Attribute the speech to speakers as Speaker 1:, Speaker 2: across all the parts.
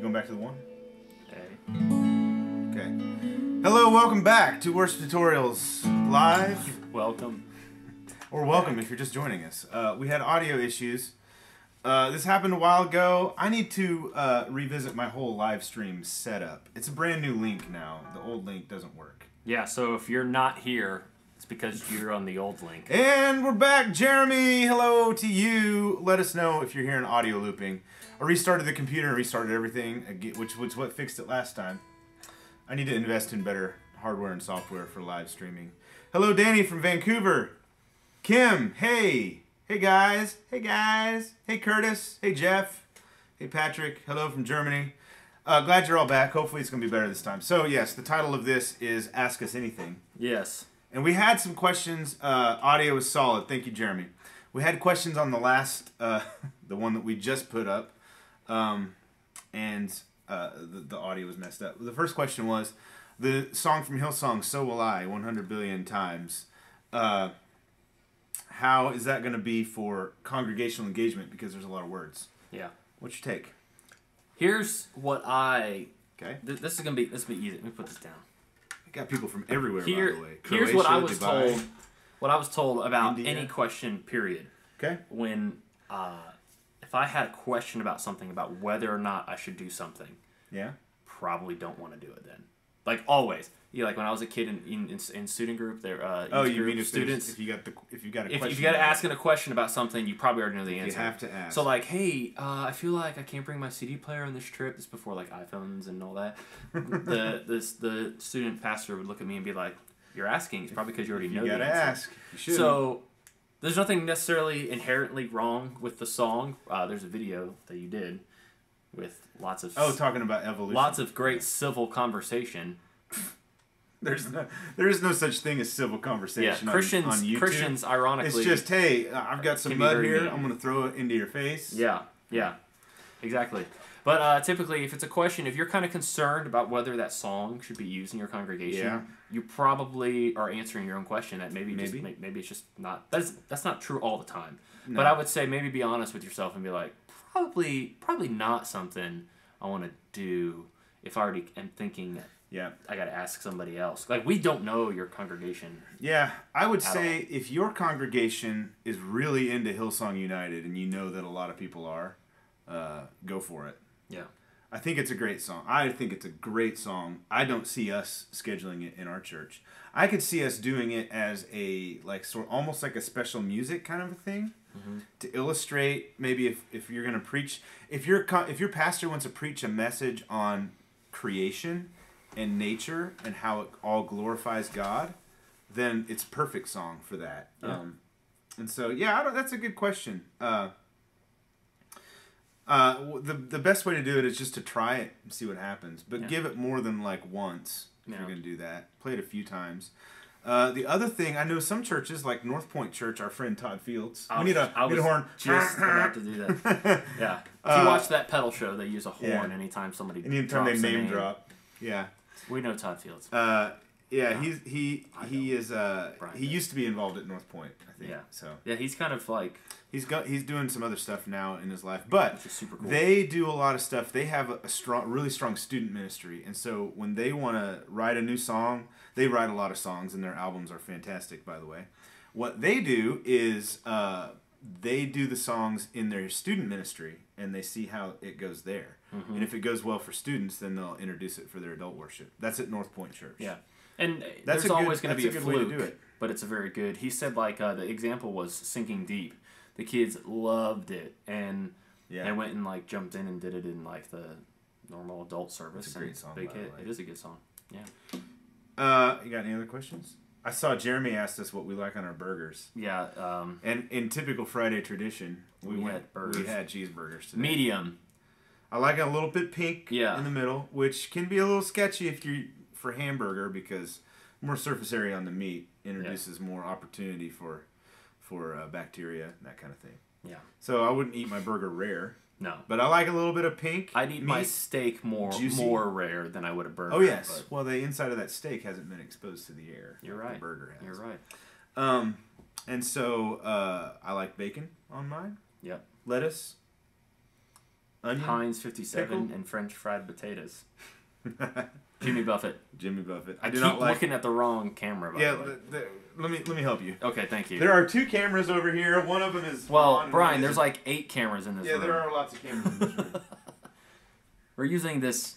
Speaker 1: going back to the one?
Speaker 2: Hey.
Speaker 1: Okay. Hello, welcome back to Worship Tutorials Live.
Speaker 2: Welcome.
Speaker 1: Or welcome if you're just joining us. We had audio issues. This happened a while ago. I need to revisit my whole live stream setup. It's a brand new link now. The old link doesn't work.
Speaker 2: Yeah, so if you're not here, it's because you're on the old link.
Speaker 1: And we're back. Jeremy, hello to you. Let us know if you're hearing audio looping. I restarted the computer and restarted everything, which was what fixed it last time. I need to invest in better hardware and software for live streaming. Hello, Danny from Vancouver. Kim, hey. Hey, guys. Hey, guys. Hey, Curtis. Hey, Jeff. Hey, Patrick. Hello from Germany. Glad you're all back. Hopefully it's going to be better this time. So, yes, the title of this is Ask Us Anything.
Speaker 2: Yes.
Speaker 1: And we had some questions. Audio is solid. Thank you, Jeremy. We had questions on the last, the one that we just put up. And the audio was messed up. The first question was, the song from Hillsong, So Will I, 100 billion times. How is that going to be for congregational engagement? Because there's a lot of words.
Speaker 2: Yeah.
Speaker 1: What's your take?
Speaker 2: Here's what I...
Speaker 1: Okay.
Speaker 2: This is going to be easy. Let me put this down.
Speaker 1: We got people from everywhere, by the way.
Speaker 2: Here's
Speaker 1: Croatia,
Speaker 2: what I was
Speaker 1: Dubai,
Speaker 2: told. What I was told about
Speaker 1: India.
Speaker 2: any question, period.
Speaker 1: Okay.
Speaker 2: When, if I had a question about something, about whether or not I should do something,
Speaker 1: Yeah.
Speaker 2: probably don't want to do it then. Like always. Yeah, like when I was a kid in student group, there.
Speaker 1: You mean if
Speaker 2: students?
Speaker 1: if you got a question?
Speaker 2: If you got to asking a question about something, you probably already know the answer.
Speaker 1: You have to ask.
Speaker 2: So like, hey, I feel like I can't bring my CD player on this trip. This is before like iPhones and all that. the student pastor would look at me and be like, "You're asking. It's probably because you already know the answer."
Speaker 1: You gotta ask. You should.
Speaker 2: So there's nothing necessarily inherently wrong with the song. There's a video that you did with lots of
Speaker 1: talking about evolution.
Speaker 2: lots of great civil conversation.
Speaker 1: There is no such thing as civil conversation on YouTube.
Speaker 2: Christians, ironically,
Speaker 1: It's just, hey, I've got some mud here.
Speaker 2: mean.
Speaker 1: I'm going to throw it into your face.
Speaker 2: Yeah, exactly. But typically, if it's a question, if you're kind of concerned about whether that song should be used in your congregation, you probably are answering your own question. That maybe it's just not. That's not true all the time. No. But I would say maybe be honest with yourself and be like, probably not something I want to do if I already am thinking that.
Speaker 1: Yeah,
Speaker 2: I got to ask somebody else. Like, we don't know your congregation.
Speaker 1: Yeah, I would say if your congregation is really into Hillsong United and you know that a lot of people are, go for it.
Speaker 2: Yeah.
Speaker 1: I think it's a great song. I think it's a great song. I don't see us scheduling it in our church. I could see us doing it as a, almost like a special music kind of a thing. Mm-hmm. To illustrate, maybe if you're going to preach, if your pastor wants to preach a message on creation and nature and how it all glorifies God, then it's a perfect song for that.
Speaker 2: Yeah.
Speaker 1: And so, that's a good question. The best way to do it is just to try it and see what happens, but give it more than once if you're going to do that. Play it a few times. The other thing, I know some churches, like North Point Church, our friend Todd Fields. We need a horn.
Speaker 2: Just about to do that. Yeah. If you watch that pedal show, they use a horn anytime somebody
Speaker 1: anytime
Speaker 2: drops
Speaker 1: they
Speaker 2: a
Speaker 1: name
Speaker 2: name.
Speaker 1: drop. Yeah.
Speaker 2: We know Todd Fields.
Speaker 1: He used to be involved at North Point, I think.
Speaker 2: Yeah.
Speaker 1: So
Speaker 2: yeah, he's kind of like
Speaker 1: he's doing some other stuff now in his life, but
Speaker 2: which is super cool.
Speaker 1: They do a lot of stuff. They have a really strong student ministry, and so when they want to write a new song, they write a lot of songs, and their albums are fantastic, by the way. What they do is they do the songs in their student ministry, and they see how it goes there. Mm-hmm. And if it goes well for students, then they'll introduce it for their adult worship. That's at North Point Church.
Speaker 2: Yeah. And there's always going to be a fluke,
Speaker 1: way to do it.
Speaker 2: But it's a very good. He said the example was Sinking Deep. The kids loved it, and they went and jumped in and did it in the normal adult service.
Speaker 1: It's a great song.
Speaker 2: Big hit. It is a good song. Yeah.
Speaker 1: You got any other questions? I saw Jeremy asked us what we like on our burgers.
Speaker 2: Yeah.
Speaker 1: And in typical Friday tradition, we had cheeseburgers today.
Speaker 2: Medium.
Speaker 1: I like it a little bit pink in the middle, which can be a little sketchy if you're for hamburger because more surface area on the meat introduces more opportunity for bacteria and that kind of thing.
Speaker 2: Yeah.
Speaker 1: So I wouldn't eat my burger rare.
Speaker 2: No.
Speaker 1: But I like a little bit of pink.
Speaker 2: I'd eat my steak more rare than I would a burger.
Speaker 1: Oh, yes. Well, the inside of that steak hasn't been exposed to the air.
Speaker 2: You're right.
Speaker 1: The burger has.
Speaker 2: You're right.
Speaker 1: And so I like bacon on mine.
Speaker 2: Yep.
Speaker 1: Lettuce. onion,
Speaker 2: Heinz 57,
Speaker 1: pickle?
Speaker 2: and French fried potatoes. Jimmy Buffett.
Speaker 1: Jimmy Buffett.
Speaker 2: I keep looking at the wrong camera. By the way.
Speaker 1: Let me help you.
Speaker 2: Okay, thank you.
Speaker 1: There are 2 cameras over here. One of them is
Speaker 2: Brian, there's like 8 cameras in this room.
Speaker 1: Yeah, there are lots of cameras in this room.
Speaker 2: We're using this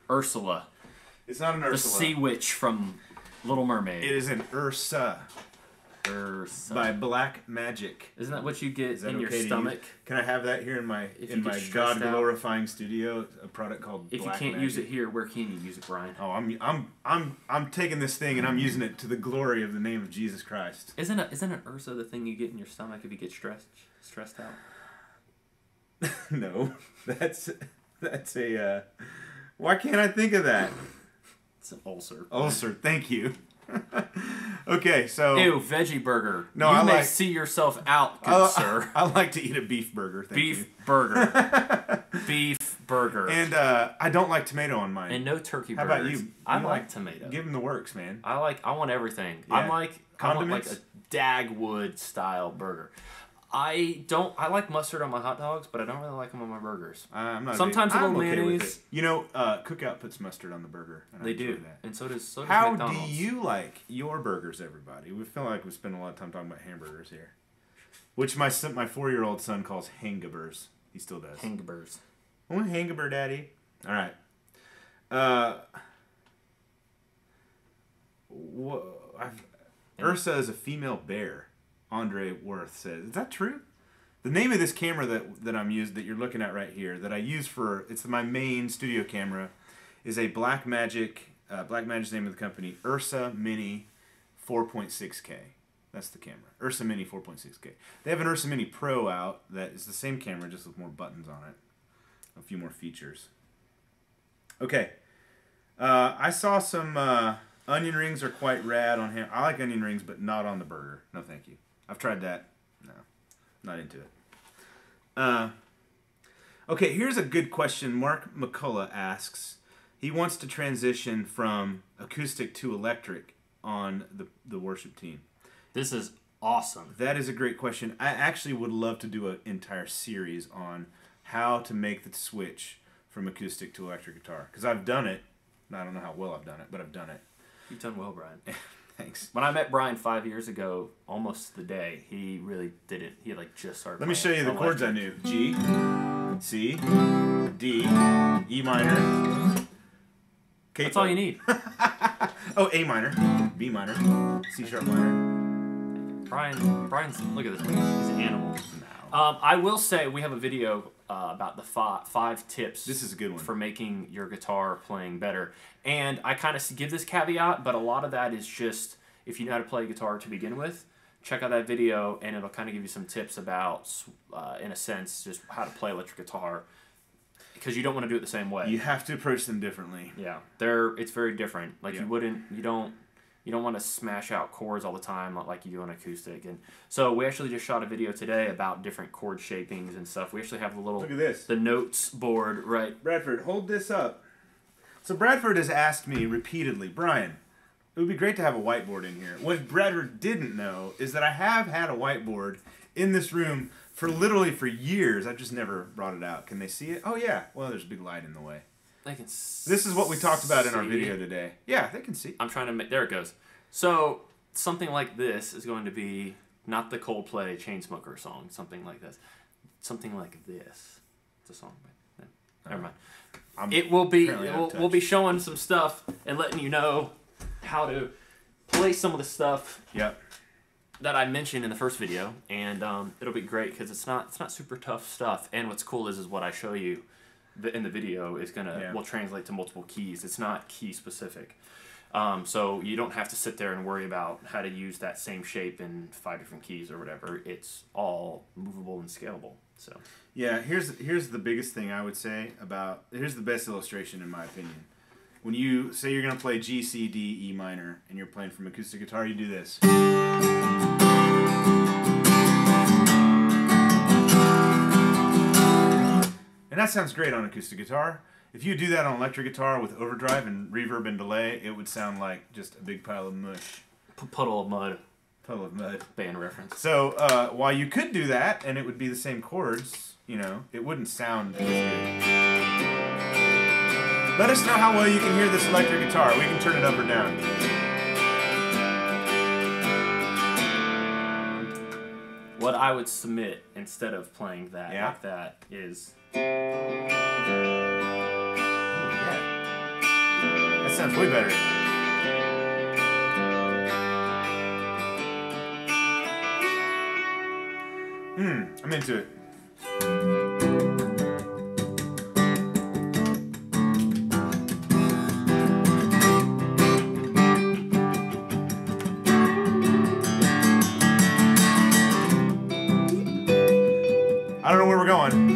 Speaker 2: Ursula.
Speaker 1: It's not an Ursula.
Speaker 2: The sea witch from Little Mermaid.
Speaker 1: It is an Ursa.
Speaker 2: Ursa.
Speaker 1: By Black Magic.
Speaker 2: Isn't that what you get in your
Speaker 1: okay
Speaker 2: stomach?
Speaker 1: Can I have that here in my God glorifying studio? A product called Black Magic.
Speaker 2: If you can't use it here, where can you use it, Brian?
Speaker 1: Oh, I'm taking this thing and I'm using it to the glory of the name of Jesus Christ.
Speaker 2: Isn't an Ursa the thing you get in your stomach if you get stressed out?
Speaker 1: No, that's a. Why can't I think of that?
Speaker 2: It's an ulcer.
Speaker 1: Ulcer. Thank you. Okay, so...
Speaker 2: Ew, veggie burger.
Speaker 1: No,
Speaker 2: you may see yourself out, good sir.
Speaker 1: I like to eat a beef burger, thank you.
Speaker 2: Beef burger. Beef burger.
Speaker 1: And I don't like tomato on mine.
Speaker 2: And no turkey burgers.
Speaker 1: How about you?
Speaker 2: I like tomato.
Speaker 1: Give them the works, man.
Speaker 2: I want everything.
Speaker 1: Yeah.
Speaker 2: I want like a Dagwood style burger. I like mustard on my hot dogs, but I don't really like them on my burgers.
Speaker 1: I'm not.
Speaker 2: Sometimes a little
Speaker 1: okay
Speaker 2: mayonnaise.
Speaker 1: with it. You know, Cookout puts mustard on the burger. And
Speaker 2: they do,
Speaker 1: that.
Speaker 2: and so does
Speaker 1: How
Speaker 2: McDonald's.
Speaker 1: do you like your burgers, everybody? We feel like we spend a lot of time talking about hamburgers here, which my 4-year-old son calls hangabers. He still does.
Speaker 2: Hangabers.
Speaker 1: Oh, hangaber, daddy. All right. Ursa is a female bear. Andre Worth says, "Is that true?" The name of this camera that I'm using, that you're looking at right here, that I use it's my main studio camera, is a Black Magic. Black Magic's name of the company, Ursa Mini 4.6K. That's the camera. Ursa Mini 4.6K. They have an Ursa Mini Pro out that is the same camera, just with more buttons on it, a few more features. Okay, I saw some onion rings are quite rad on ham. I like onion rings, but not on the burger. No, thank you. I've tried that. No, not into it. Okay, here's a good question. Mark McCullough asks. He wants to transition from acoustic to electric on the worship team.
Speaker 2: This is awesome.
Speaker 1: That is a great question. I actually would love to do an entire series on how to make the switch from acoustic to electric guitar. Because I've done it. I don't know how well I've done it, but I've done it.
Speaker 2: You've done well, Brian.
Speaker 1: Thanks.
Speaker 2: When I met Brian 5 years ago, almost the day, he really did it. He just started.
Speaker 1: Let me show you the chords I knew. G, C, D, E minor. K.
Speaker 2: That's all you need.
Speaker 1: Oh, A minor, B minor, C sharp minor.
Speaker 2: Brian's look at this. He's an animal. No. I will say we have a video about the five tips.
Speaker 1: This is a good one
Speaker 2: for making your guitar playing better. And I kind of give this caveat, but a lot of that is just if you know how to play guitar to begin with, check out that video, and it'll kind of give you some tips about, in a sense, just how to play electric guitar. Because you don't want to do it the same way.
Speaker 1: You have to approach them differently.
Speaker 2: Yeah, it's very different. Like you don't want to smash out chords all the time like you do on acoustic. And so we actually just shot a video today about different chord shapings and stuff. We actually have
Speaker 1: look at this.
Speaker 2: The notes board right.
Speaker 1: Bradford, hold this up. So Bradford has asked me repeatedly, Brian, it would be great to have a whiteboard in here. What Bradford didn't know is that I have had a whiteboard in this room for years. I've just never brought it out. Can they see it? Oh yeah. Well, there's a big light in the way.
Speaker 2: They can
Speaker 1: This is what we talked about in our video today. Yeah, they can see.
Speaker 2: I'm trying to make... There it goes. So, something like this is going to be not the Coldplay Chainsmoker song. Something like this. Something like this. It's a song. Never mind. It will be... We'll be showing some stuff and letting you know how to play some of the stuff that I mentioned in the first video. And it'll be great because it's not super tough stuff. And what's cool is what I show you in the video is will translate to multiple keys. It's not key specific, so you don't have to sit there and worry about how to use that same shape in 5 different keys or whatever. It's all movable and scalable. So
Speaker 1: yeah, here's the biggest thing I would say about. Here's the best illustration in my opinion. When you say you're gonna play G, C, D, E minor, and you're playing from acoustic guitar, you do this. And that sounds great on acoustic guitar. If you do that on electric guitar with overdrive and reverb and delay, it would sound like just a big pile of mush.
Speaker 2: Puddle of mud.
Speaker 1: Puddle of mud.
Speaker 2: Band reference.
Speaker 1: So while you could do that, and it would be the same chords, you know, it wouldn't sound as good. Let us know how well you can hear this electric guitar. We can turn it up or down.
Speaker 2: What I would submit instead of playing that like that is...
Speaker 1: That sounds way better. I'm into it. I don't know where we're going.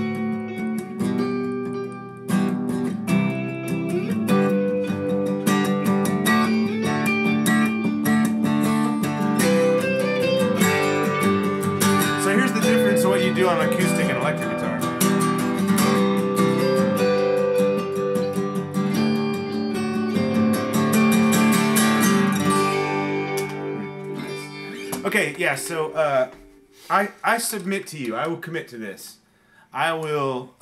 Speaker 1: Do on acoustic and electric guitar. Nice. Okay, yeah, so I submit to you, I will commit to this. I will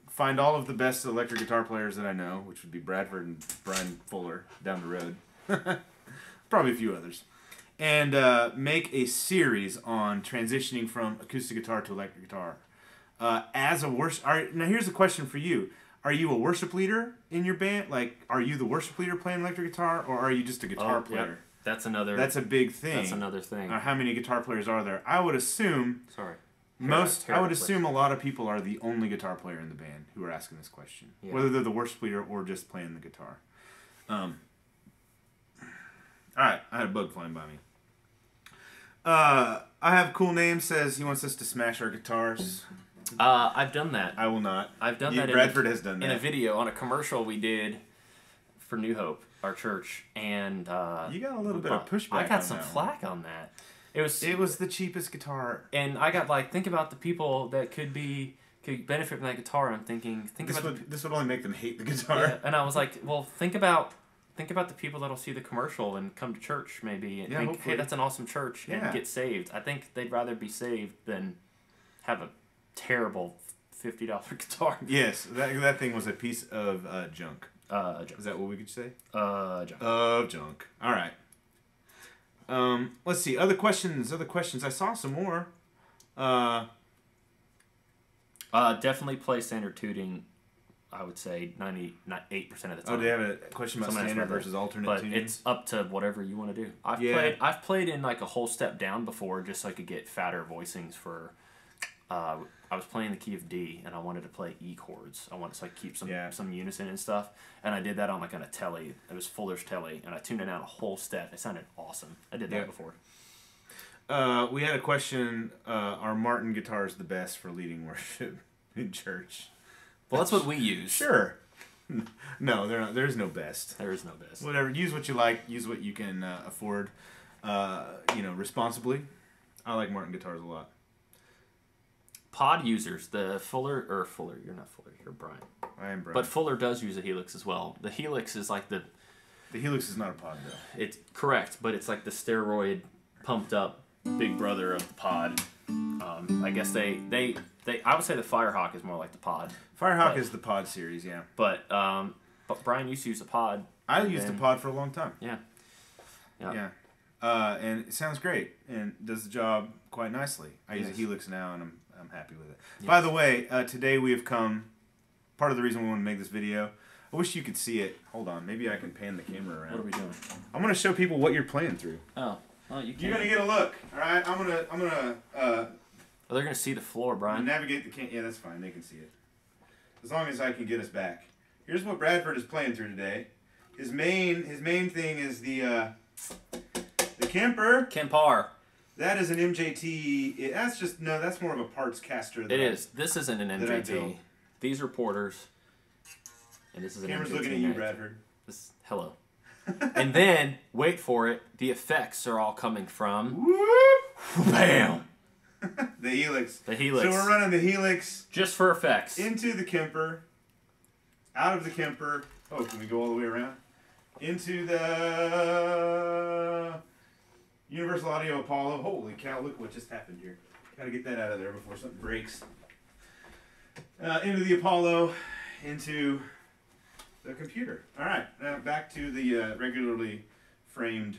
Speaker 1: find all of the best electric guitar players that I know, which would be Bradford and Brian Fuller down the road. Probably a few others. And make a series on transitioning from acoustic guitar to electric guitar. As a worship, now here's a question for you: are you a worship leader in your band? Like, are you the worship leader playing electric guitar, or are you just a guitar player?
Speaker 2: Yep. That's another.
Speaker 1: That's a big thing.
Speaker 2: That's another thing.
Speaker 1: How many guitar players are there? I would assume.
Speaker 2: Sorry.
Speaker 1: I would assume a lot of people are the only guitar player in the band who are asking this question, whether they're the worship leader or just playing the guitar. All right, I had a bug flying by me. I have cool name says he wants us to smash our guitars.
Speaker 2: I've done that.
Speaker 1: I will not.
Speaker 2: I've done that.
Speaker 1: Bradford has done that
Speaker 2: in a video on a commercial we did for New Hope, our church, and
Speaker 1: you got a little bit of pushback.
Speaker 2: I got some flack on that. It was
Speaker 1: the cheapest guitar,
Speaker 2: and I got like, think about the people that could benefit from that guitar. And I'm thinking,
Speaker 1: this would only make them hate the guitar.
Speaker 2: Yeah, and I was like, well, think about the people that'll see the commercial and come to church maybe and think,
Speaker 1: hopefully.
Speaker 2: hey, that's an awesome church, and get saved. I think they'd rather be saved than have a terrible $50 guitar.
Speaker 1: Yes, that thing was a piece of junk.
Speaker 2: Junk.
Speaker 1: Is that what we could say?
Speaker 2: Junk.
Speaker 1: Of junk. All right. Let's see. Other questions. I saw some more.
Speaker 2: Definitely play standard tuning. I would say 98% of the time.
Speaker 1: Oh, do you have a question about standard versus alternate tuning?
Speaker 2: But it's up to whatever you want to do. I've played in like a whole step down before, just so I could get fatter voicings for. I was playing the key of D, and I wanted to play E chords. I wanted to like keep some unison and stuff, and I did that on like on a telly. It was Fuller's telly, and I tuned it out a whole step. It sounded awesome. I did that before.
Speaker 1: We had a question: are Martin guitars the best for leading worship in church?
Speaker 2: Well, that's what we use.
Speaker 1: Sure. No, they're not. There's no best.
Speaker 2: There is no best.
Speaker 1: Whatever. Use what you like. Use what you can afford. Responsibly. I like Martin guitars a lot.
Speaker 2: Pod users, the Fuller, you're not Fuller, you're Brian.
Speaker 1: I am Brian.
Speaker 2: But Fuller does use a Helix as well. The Helix is like the
Speaker 1: Helix is not a pod though.
Speaker 2: It's correct, but it's like the steroid pumped up big brother of the pod. I guess they I would say the Firehawk is more like the pod.
Speaker 1: Firehawk is the pod series, yeah.
Speaker 2: But Brian used to use a pod.
Speaker 1: I used a pod for a long time.
Speaker 2: Yeah.
Speaker 1: And it sounds great and does the job quite nicely. I use a Helix now, and I'm happy with it. Yes. By the way, today we have come. Part of the reason we want to make this video, I wish you could see it. Hold on, maybe I can pan the camera around.
Speaker 2: What are we doing?
Speaker 1: I'm gonna show people what you're playing through.
Speaker 2: Oh, well, you can.
Speaker 1: You're gonna get a look. All right, I'm gonna.
Speaker 2: Oh, they're gonna see the floor, Brian.
Speaker 1: Navigate the yeah, that's fine. They can see it. As long as I can get us back. Here's what Bradford is playing through today. His main thing is the Kemper.
Speaker 2: Kemper.
Speaker 1: That is an MJT. That's more of a parts caster.
Speaker 2: It is. This isn't an MJT. These are Porters. And this is an MJT.
Speaker 1: Camera's looking at you, Bradford.
Speaker 2: Hello. And then, wait for it, the effects are all coming from...
Speaker 1: Whoop!
Speaker 2: Bam!
Speaker 1: The Helix.
Speaker 2: The Helix.
Speaker 1: So we're running the Helix.
Speaker 2: Just for effects.
Speaker 1: Into the Kemper. Out of the Kemper. Oh, can we go all the way around? Into the Universal Audio Apollo. Holy cow, look what just happened here. Gotta get that out of there before something breaks. into the Apollo, into the computer. All right, now back to the regularly framed.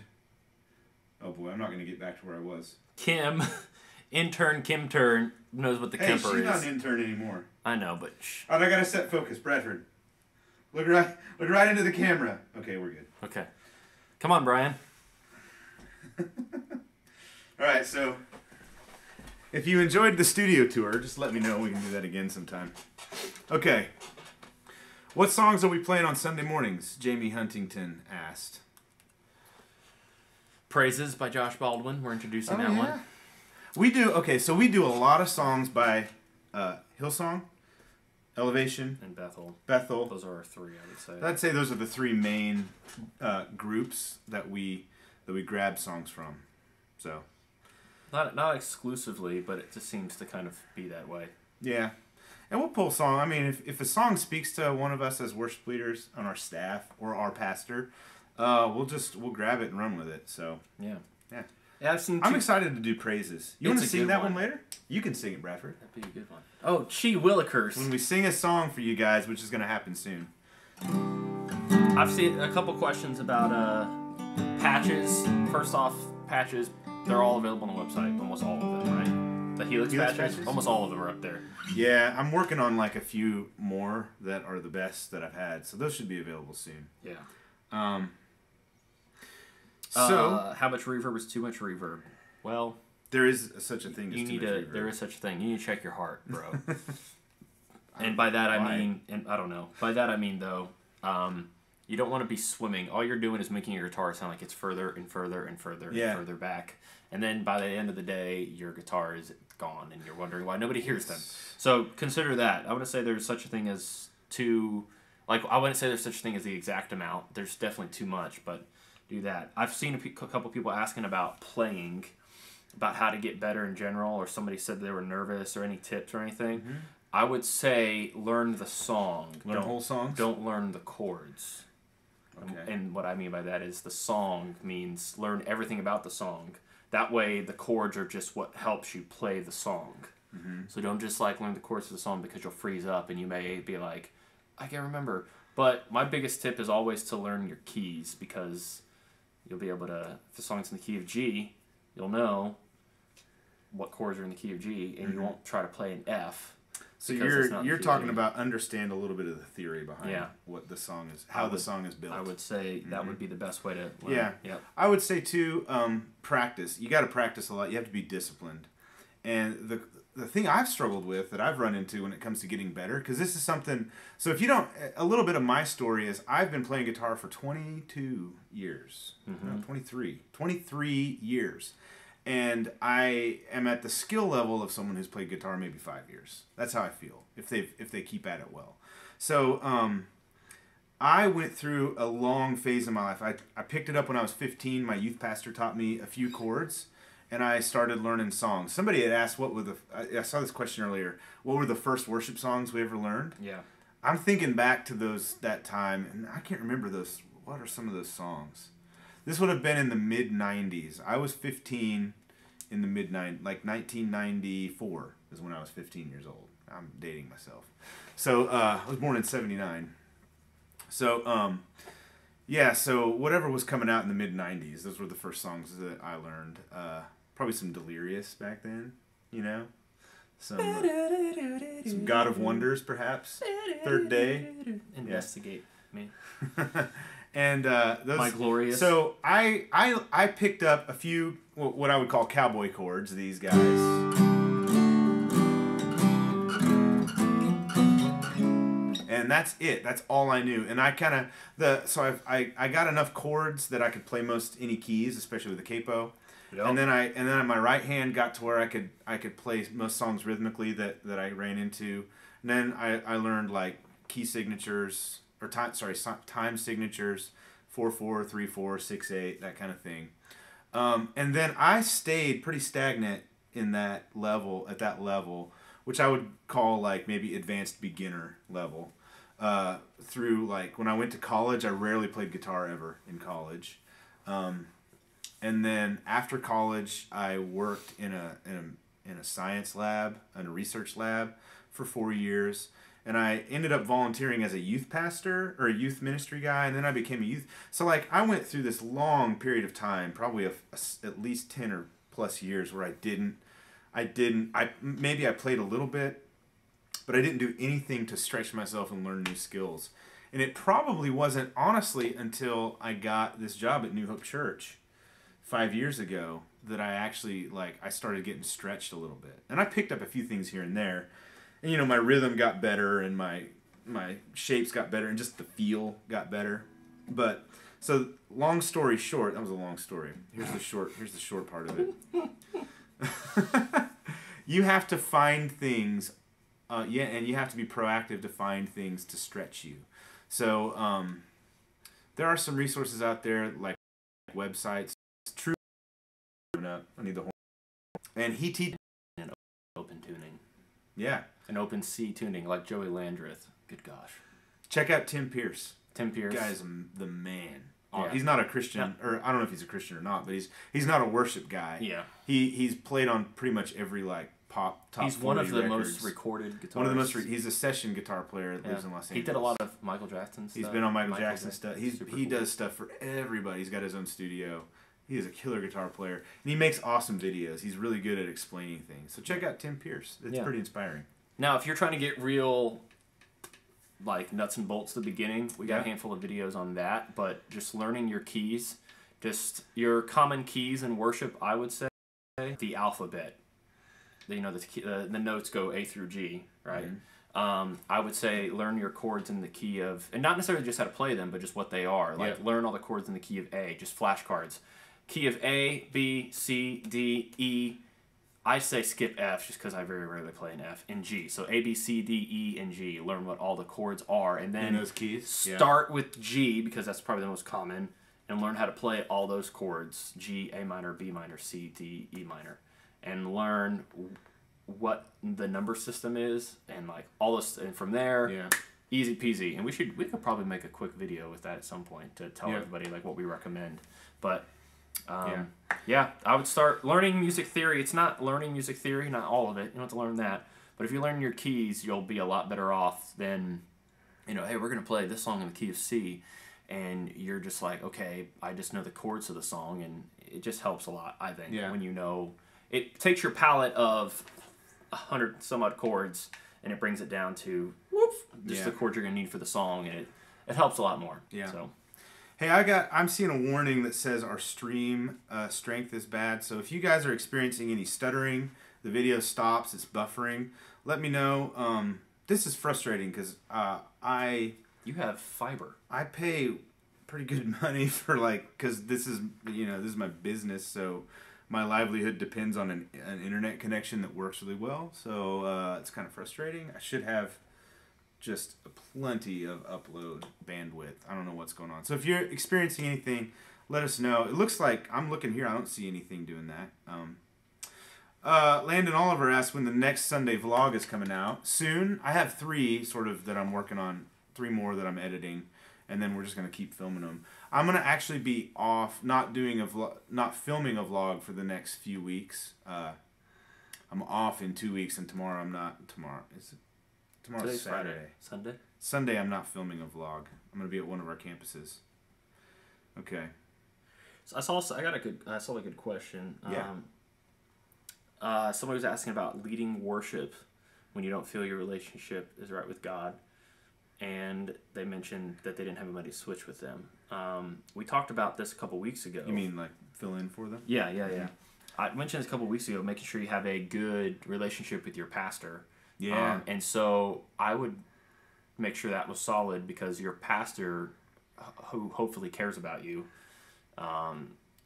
Speaker 1: Oh boy, I'm not going to get back to where I was.
Speaker 2: Intern Kim Turn knows what the Kemper is.
Speaker 1: She's not an intern anymore.
Speaker 2: I know, but shh.
Speaker 1: All right, I got to set focus, Bradford. Look right into the camera. Okay, we're good.
Speaker 2: Okay, come on, Brian.
Speaker 1: All right, so if you enjoyed the studio tour, just let me know. We can do that again sometime. Okay. What songs are we playing on Sunday mornings? Jamie Huntington asked.
Speaker 2: Praises by Josh Baldwin. We're introducing that one.
Speaker 1: We do, okay, so we do a lot of songs by Hillsong, Elevation,
Speaker 2: And Bethel.
Speaker 1: Bethel.
Speaker 2: Those are our three, I would say.
Speaker 1: I'd say those are the three main groups that we grab songs from. So
Speaker 2: Not exclusively, but it just seems to kind of be that way.
Speaker 1: yeah. And we'll pull song. I mean, if a song speaks to one of us as worship leaders on our staff or our pastor, we'll grab it and run with it. So
Speaker 2: Yeah.
Speaker 1: yeah.
Speaker 2: Yeah,
Speaker 1: I'm excited to do praises. You want to
Speaker 2: It's a
Speaker 1: sing
Speaker 2: good
Speaker 1: that one
Speaker 2: one.
Speaker 1: later? You can sing it, Bradford.
Speaker 2: That'd be a good one. Oh, Gee Willikers.
Speaker 1: When we sing a song for you guys, which is going to happen soon.
Speaker 2: I've seen a couple questions about patches. First off, patches, they're all available on the website. Almost all of them, right? The Helix patches, almost all of them are up there.
Speaker 1: Yeah, I'm working on like a few more that are the best that I've had. So those should be available soon.
Speaker 2: Yeah.
Speaker 1: So
Speaker 2: how much reverb is too much reverb? Well,
Speaker 1: there is such a thing as
Speaker 2: you
Speaker 1: too
Speaker 2: need
Speaker 1: much
Speaker 2: to.
Speaker 1: reverb.
Speaker 2: There is such a thing. You need to check your heart, bro. And by that I mean, and I don't know. By that I mean though, you don't want to be swimming. All you're doing is making your guitar sound like it's further and further and further and further back. And then by the end of the day, your guitar is gone, and you're wondering why nobody hears them. So consider that. I want to say there's such a thing as too. Like I wouldn't say there's such a thing as the exact amount. There's definitely too much, but do that. I've seen a couple people asking about playing, about how to get better in general, or somebody said they were nervous, or any tips or anything.
Speaker 1: Mm-hmm.
Speaker 2: I would say learn the song.
Speaker 1: Learn whole songs?
Speaker 2: Don't learn the chords.
Speaker 1: Okay.
Speaker 2: And what I mean by that is the song means learn everything about the song. That way the chords are just what helps you play the song.
Speaker 1: Mm-hmm.
Speaker 2: So don't just like learn the chords of the song because you'll freeze up and you may be like, I can't remember. But my biggest tip is always to learn your keys, because you'll be able to, if the song's in the key of G, you'll know what chords are in the key of G, and you won't try to play an F.
Speaker 1: So you're talking about understand a little bit of the theory behind what the song is, how the song is built.
Speaker 2: I would say that would be the best way to learn.
Speaker 1: Yeah.
Speaker 2: Yep.
Speaker 1: I would say too, practice. You got to practice a lot. You have to be disciplined. And the thing I've struggled with, that I've run into when it comes to getting better, because this is something. So if you don't, a little bit of my story is I've been playing guitar for 22 years, no, 23 years. And I am at the skill level of someone who's played guitar maybe 5 years. That's how I feel, if they keep at it well. So I went through a long phase in my life. I picked it up when I was 15. My youth pastor taught me a few chords, and I started learning songs. Somebody had asked I saw this question earlier, what were the first worship songs we ever learned?
Speaker 2: Yeah.
Speaker 1: I'm thinking back to that time, and I can't remember those. What are some of those songs? This would have been in the mid-90s. I was 15 in the mid-90s, like 1994 is when I was 15 years old. I'm dating myself. So I was born in 79. So, so whatever was coming out in the mid-90s, those were the first songs that I learned. Probably some Delirious back then, you know? Some God of Wonders, perhaps. Third Day.
Speaker 2: Investigate me.
Speaker 1: And those,
Speaker 2: My Glorious.
Speaker 1: So I picked up a few what I would call cowboy chords. These guys. And that's it. That's all I knew. And I kind of I got enough chords that I could play most any keys, especially with the capo. Yep. And then my right hand got to where I could play most songs rhythmically that I ran into. And then I learned like key signatures. Or time signatures, 4/4, 3/4, 6/8, that kind of thing. And then I stayed pretty stagnant in that level, which I would call like maybe advanced beginner level. Through like when I went to college, I rarely played guitar ever in college. And then after college, I worked in a science lab, in a research lab, for 4 years. And I ended up volunteering as a youth pastor or a youth ministry guy, and then I became a youth. So like I went through this long period of time, probably at least 10 or plus years, where maybe I played a little bit, but I didn't do anything to stretch myself and learn new skills. And it probably wasn't, honestly, until I got this job at New Hope Church 5 years ago that I actually, I started getting stretched a little bit. And I picked up a few things here and there. And, you know, my rhythm got better and my shapes got better and just the feel got better. But, so, long story short, that was a long story. Here's the short part of it. You have to find things, and you have to be proactive to find things to stretch you. So, there are some resources out there, like websites. True. I need the horn. And he teaches
Speaker 2: an open tuning.
Speaker 1: Yeah.
Speaker 2: An open C tuning, like Joey Landreth. Good gosh.
Speaker 1: Check out Tim Pierce.
Speaker 2: Tim Pierce.
Speaker 1: Guy's the man.
Speaker 2: Yeah.
Speaker 1: He's not a Christian, or I don't know if he's a Christian or not, but he's not a worship guy.
Speaker 2: Yeah.
Speaker 1: He's played on pretty much every top 40
Speaker 2: He's one of the
Speaker 1: records.
Speaker 2: most recorded guitarists.
Speaker 1: One of the most. He's a session guitar player that lives in Los Angeles.
Speaker 2: He did a lot of Michael Jackson stuff.
Speaker 1: He's been on Michael Jackson stuff. He
Speaker 2: cool.
Speaker 1: does stuff for everybody. He's got his own studio. He is a killer guitar player, and he makes awesome videos. He's really good at explaining things. So check out Tim Pierce. It's pretty inspiring.
Speaker 2: Now, if you're trying to get real, nuts and bolts at the beginning, we got a handful of videos on that. But just learning your keys, just your common keys in worship, I would say, the alphabet. You know, the notes go A through G, right? Mm-hmm. I would say learn your chords in the key of, and not necessarily just how to play them, but just what they are. Learn all the chords in the key of A, just flashcards. Key of A, B, C, D, E. I say skip F just because I very rarely play an F, and G. So A, B, C, D, E, and G. Learn what all the chords are, and then
Speaker 1: those keys.
Speaker 2: Start with G because that's probably the most common, and learn how to play all those chords: G, A minor, B minor, C, D, E minor, and learn what the number system is, and all this, and from there, easy peasy. And we could probably make a quick video with that at some point to tell everybody what we recommend, but. I would start learning music theory. It's not learning music theory, not all of it. You don't have to learn that. But if you learn your keys, you'll be a lot better off than, hey, we're going to play this song in the key of C. And you're just like, okay, I just know the chords of the song. And it just helps a lot, I think, when you know. It takes your palette of 100 some odd chords and it brings it down to just the chords you're going to need for the song. And it helps a lot more. Yeah. So.
Speaker 1: Hey, I'm seeing a warning that says our stream strength is bad. So if you guys are experiencing any stuttering, the video stops, it's buffering, let me know. This is frustrating because
Speaker 2: you have fiber.
Speaker 1: I pay pretty good money for because this is my business, so my livelihood depends on an internet connection that works really well. So it's kind of frustrating. I should have just plenty of upload bandwidth. I don't know what's going on. So if you're experiencing anything, let us know. It looks like, I'm looking here, I don't see anything doing that. Landon Oliver asked when the next Sunday vlog is coming out. Soon. I have 3 sort of that I'm working on, 3 more that I'm editing, and then we're just going to keep filming them. I'm going to actually be off, not filming a vlog for the next few weeks. I'm off in 2 weeks, and tomorrow I'm not. Tomorrow's Saturday. Sunday I'm not filming a vlog. I'm going to be at one of our campuses. Okay.
Speaker 2: So I saw a good question. Somebody was asking about leading worship when you don't feel your relationship is right with God. And they mentioned that they didn't have anybody switch with them. We talked about this a couple weeks ago.
Speaker 1: You mean fill in for them?
Speaker 2: Yeah. I mentioned this a couple weeks ago, making sure you have a good relationship with your pastor.
Speaker 1: Yeah.
Speaker 2: And so I would make sure that was solid because your pastor, who hopefully cares about you,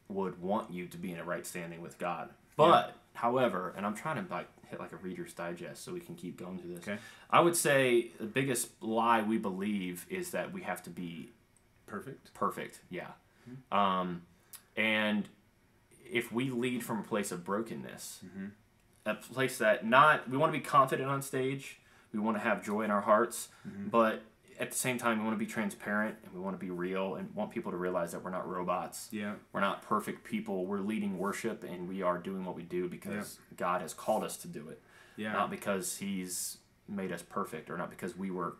Speaker 2: would want you to be in a right standing with God. But, however, and I'm trying to hit a Reader's Digest so we can keep going through this.
Speaker 1: Okay.
Speaker 2: I would say the biggest lie we believe is that we have to be perfect. Yeah. Mm-hmm. And if we lead from a place of brokenness. Mm-hmm. A place that we want to be confident on stage, we want to have joy in our hearts, but at the same time we want to be transparent and we want to be real and want people to realize that we're not robots.
Speaker 1: Yeah.
Speaker 2: We're not perfect people. We're leading worship and we are doing what we do because God has called us to do it. Yeah. Not because he's made us perfect or not because we were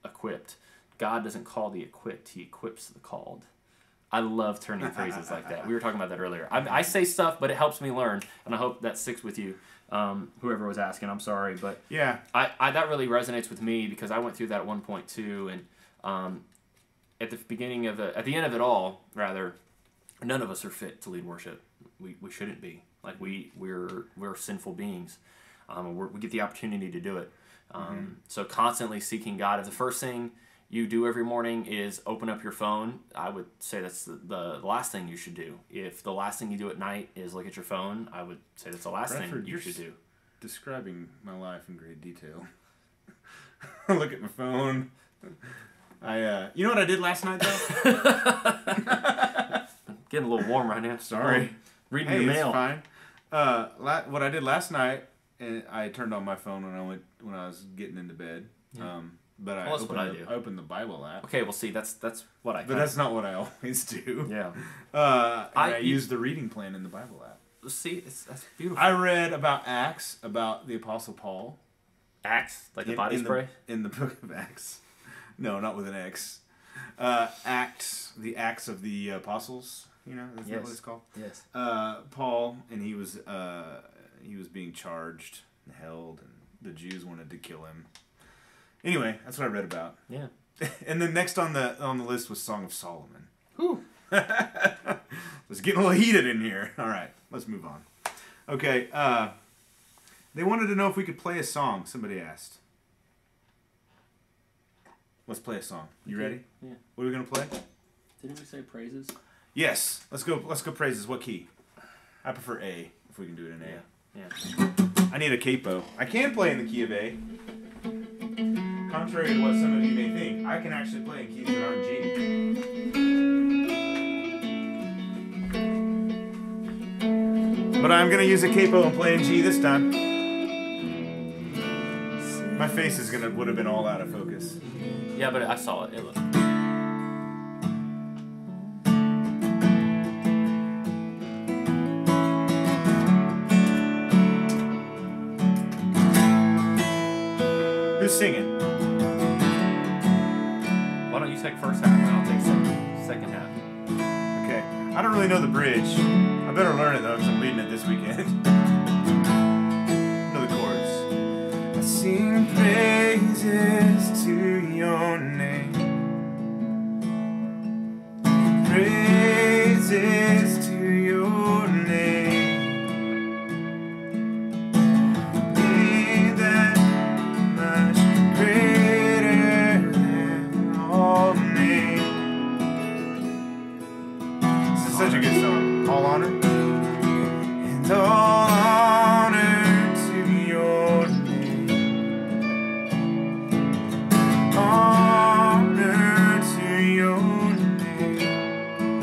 Speaker 2: equipped. God doesn't call the equipped; He equips the called. I love turning phrases like that. We were talking about that earlier. I say stuff, but it helps me learn, and I hope that sticks with you. Whoever was asking, I'm sorry, but
Speaker 1: yeah,
Speaker 2: I that really resonates with me because I went through that at one point too, and at the beginning of at the end of it all, rather, none of us are fit to lead worship. We shouldn't be. Like we're sinful beings. We get the opportunity to do it. So constantly seeking God. If the first thing you do every morning is open up your phone, I would say that's the last thing you should do. If the last thing you do at night is look at your phone, I would say that's the last
Speaker 1: Bradford,
Speaker 2: thing you should do.
Speaker 1: Describing my life in great detail. I look at my phone. You know what I did last night though?
Speaker 2: Getting a little warm right now.
Speaker 1: Sorry.
Speaker 2: Reading your mail.
Speaker 1: It's fine. What I did last night, I turned on my phone when I was getting into bed.
Speaker 2: Yeah.
Speaker 1: But I opened the Bible app.
Speaker 2: Okay, well, see, that's what I.
Speaker 1: But that's not what I always do.
Speaker 2: Yeah.
Speaker 1: I use the reading plan in the Bible app.
Speaker 2: See, that's beautiful.
Speaker 1: I read about Acts, about the Apostle Paul.
Speaker 2: Acts, like the body spray.
Speaker 1: In the book of Acts. No, not with an X. Acts, the Acts of the Apostles. You know, is that what it's called?
Speaker 2: Yes.
Speaker 1: Paul, and he was being charged and held, and the Jews wanted to kill him. Anyway, that's what I read about.
Speaker 2: Yeah.
Speaker 1: And then next on the list was Song of Solomon.
Speaker 2: Whew.
Speaker 1: It's getting a little heated in here. All right, let's move on. Okay, they wanted to know if we could play a song. Somebody asked. Let's play a song. You ready?
Speaker 2: Yeah.
Speaker 1: What are we gonna play?
Speaker 2: Didn't we say praises?
Speaker 1: Yes. Let's go praises. What key? I prefer A, if we can do it in A.
Speaker 2: Yeah.
Speaker 1: I need a capo. I can play in the key of A. Contrary to what some of you may think, I can actually play in keys that aren't G. But I'm going to use a capo and play in G this time. My face would have been all out of focus.
Speaker 2: Yeah, but I saw it. It looked.
Speaker 1: Who's singing?
Speaker 2: Why don't you take first half and I'll take second half?
Speaker 1: Okay. I don't really know the bridge. I better learn it though because I'm leading it this weekend. Know the chords. I sing praises to your name. Praises to your name. Be that much greater than all names. This is such a good song. All honor. And all honor to your name. Honor to your name.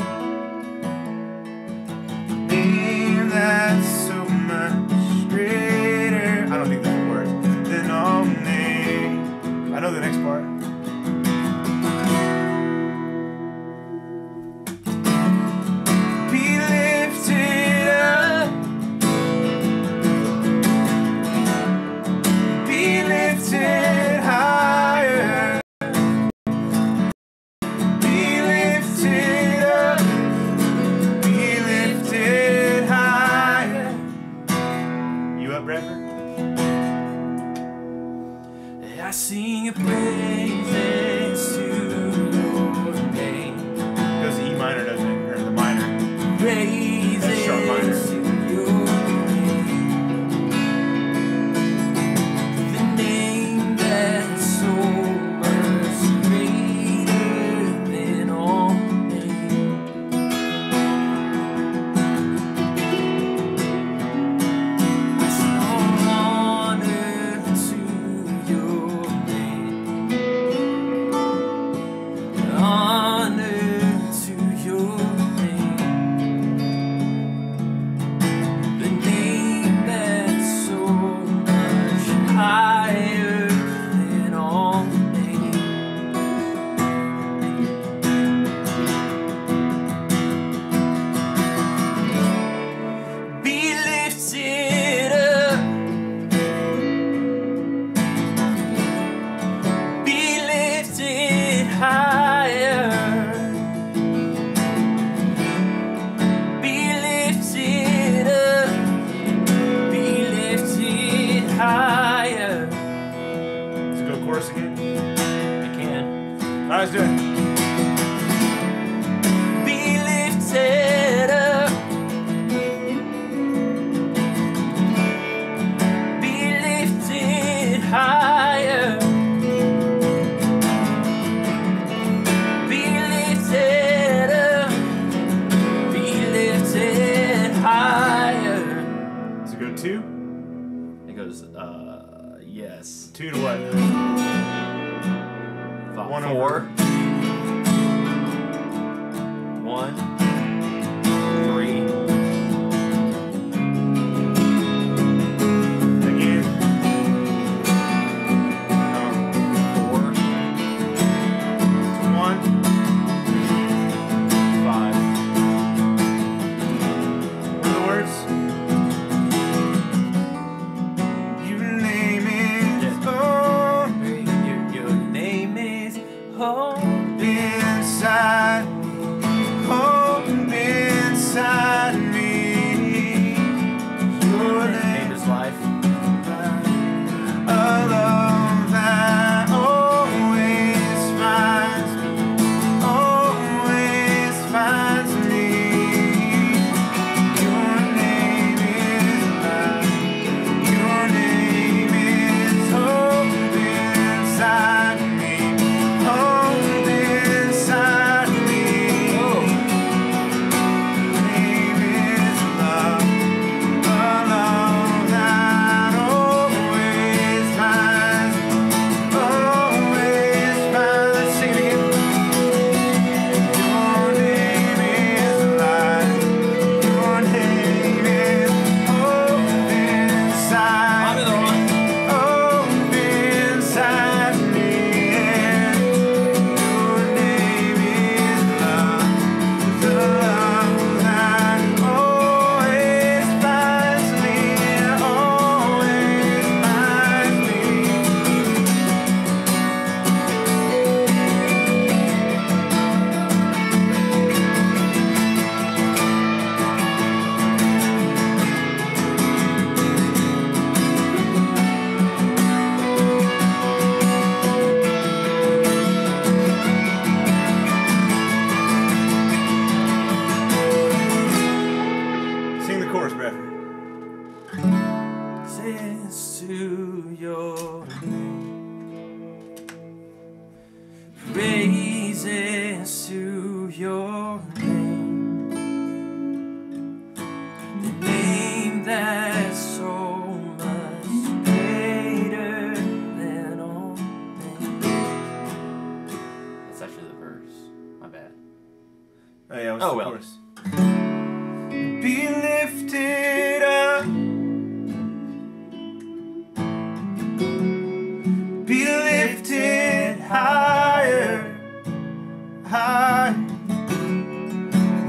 Speaker 1: 2 to what? 1
Speaker 2: 4.
Speaker 1: over.
Speaker 2: 1. 3.
Speaker 1: Again.
Speaker 2: 4.
Speaker 1: 1.
Speaker 2: 5.
Speaker 1: In other words, your name is home.
Speaker 2: Your name is home.
Speaker 1: Inside, home inside me. Your
Speaker 2: Name is life.
Speaker 1: a love that always finds me. Your name is life. Your name is hope inside me. Hope inside me. Your name is love. A love that always finds. Sing it again. Your name is life. Your name is hope inside.
Speaker 2: I'm in the wrong.
Speaker 1: Hope inside me. Your name is love. The love that always finds me. Always finds me. Sing the chorus, Bradford.
Speaker 2: Praises to your name. Praises to your name. The name that's so much greater than all names. That's actually the verse. My bad.
Speaker 1: Oh yeah, what's
Speaker 2: Oh,
Speaker 1: the
Speaker 2: well.
Speaker 1: chorus? Be lifted up. Be lifted higher, higher.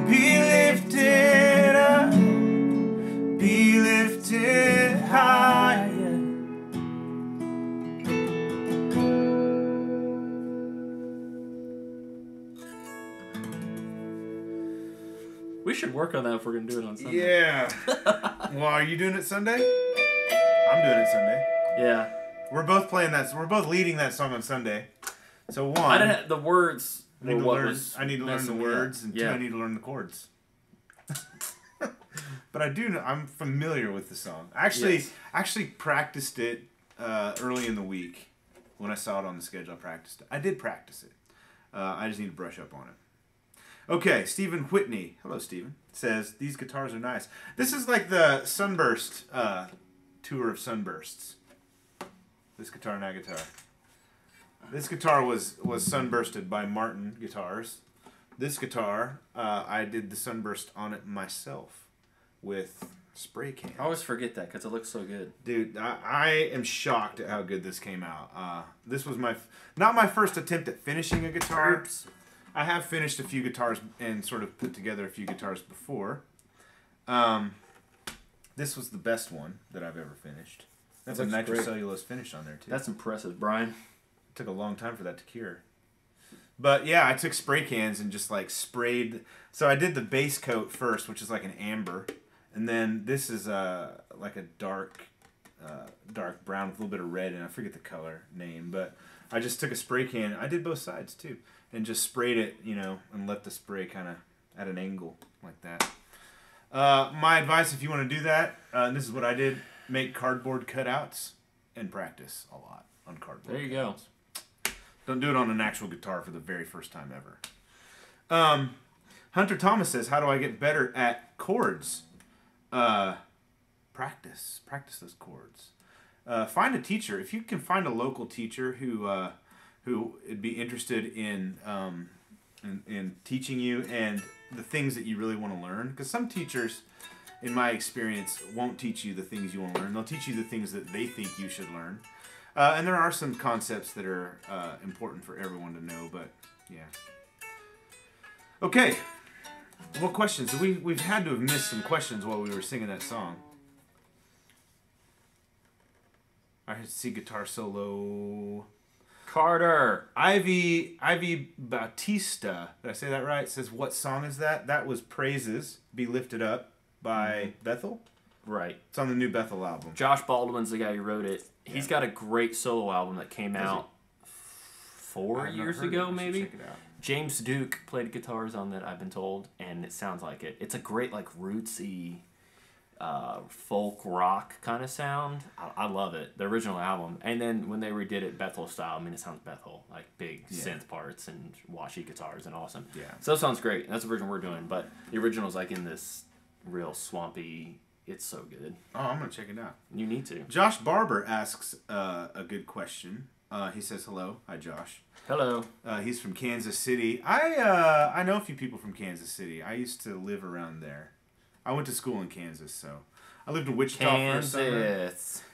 Speaker 1: Be lifted up. Be lifted higher.
Speaker 2: We should work on that if we're gonna do it on Sunday.
Speaker 1: Yeah. Well, are you doing it Sunday? I'm doing it Sunday.
Speaker 2: Yeah.
Speaker 1: We're both playing that. We're both leading that song on Sunday. So one,
Speaker 2: I didn't have the words.
Speaker 1: I need
Speaker 2: were
Speaker 1: to
Speaker 2: what
Speaker 1: learn.
Speaker 2: was
Speaker 1: I need to learn the
Speaker 2: messing me up.
Speaker 1: words, and two,
Speaker 2: Yeah.
Speaker 1: I need to learn the chords. But I do know. I'm familiar with the song.
Speaker 2: Yes.
Speaker 1: Actually practiced it early in the week when I saw it on the schedule. I practiced it. I did practice it. I just need to brush up on it. Okay, Stephen Whitney. Hello, Stephen. Says these guitars are nice. This is like the Sunburst tour of Sunbursts. This guitar and that guitar. This guitar was sunbursted by Martin Guitars. This guitar, I did the sunburst on it myself with spray cans.
Speaker 2: I always forget that because it looks so good.
Speaker 1: Dude, I am shocked at how good this came out. This was not my first attempt at finishing a guitar.
Speaker 2: Oops.
Speaker 1: I have finished a few guitars and sort of put together a few guitars before. This was the best one that I've ever finished. That's a nitrocellulose finish on there too.
Speaker 2: That's impressive, Brian.
Speaker 1: It took a long time for that to cure. But yeah, I took spray cans and just like sprayed. So I did the base coat first, which is like an amber. And then this is like a dark brown with a little bit of red, and I forget the color name. But I just took a spray can. I did both sides too, and just sprayed it, and let the spray kind of at an angle like that. My advice, if you want to do that, and this is what I did: make cardboard cutouts and practice a lot on cardboard.
Speaker 2: There you go.
Speaker 1: Don't do it on an actual guitar for the very first time ever. Hunter Thomas says, "How do I get better at chords?" Practice those chords. find a teacher. If you can find a local teacher who would be interested in teaching you and the things that you really want to learn. Because some teachers, in my experience, won't teach you the things you want to learn. They'll teach you the things that they think you should learn. And there are some concepts that are important for everyone to know, but yeah. Okay. What questions? We've had to have missed some questions while we were singing that song. I see guitar solo.
Speaker 2: Carter.
Speaker 1: Ivy Bautista, did I say that right? Says, what song is that? That was Praises, Be Lifted Up by Bethel.
Speaker 2: Right.
Speaker 1: It's on the new Bethel album.
Speaker 2: Josh Baldwin's the guy who wrote it. He's got a great solo album that came out 4 years ago, maybe.
Speaker 1: Check it out.
Speaker 2: James Duke played guitars on that, I've been told, and it sounds like it. It's a great, like, rootsy, folk rock kind of sound. I love it. The original album. And then when they redid it Bethel style, I mean, it sounds Bethel, like big synth parts and washy guitars and awesome.
Speaker 1: Yeah.
Speaker 2: So it sounds great. That's the version we're doing, but the original's like in this real swampy, it's so good.
Speaker 1: Oh, I'm going to check it out.
Speaker 2: You need to.
Speaker 1: Josh Barber asks a good question. He says hello. Hi, Josh.
Speaker 2: Hello.
Speaker 1: He's from Kansas City. I know a few people from Kansas City. I used to live around there. I went to school in Kansas, so I lived in Wichita for a summer.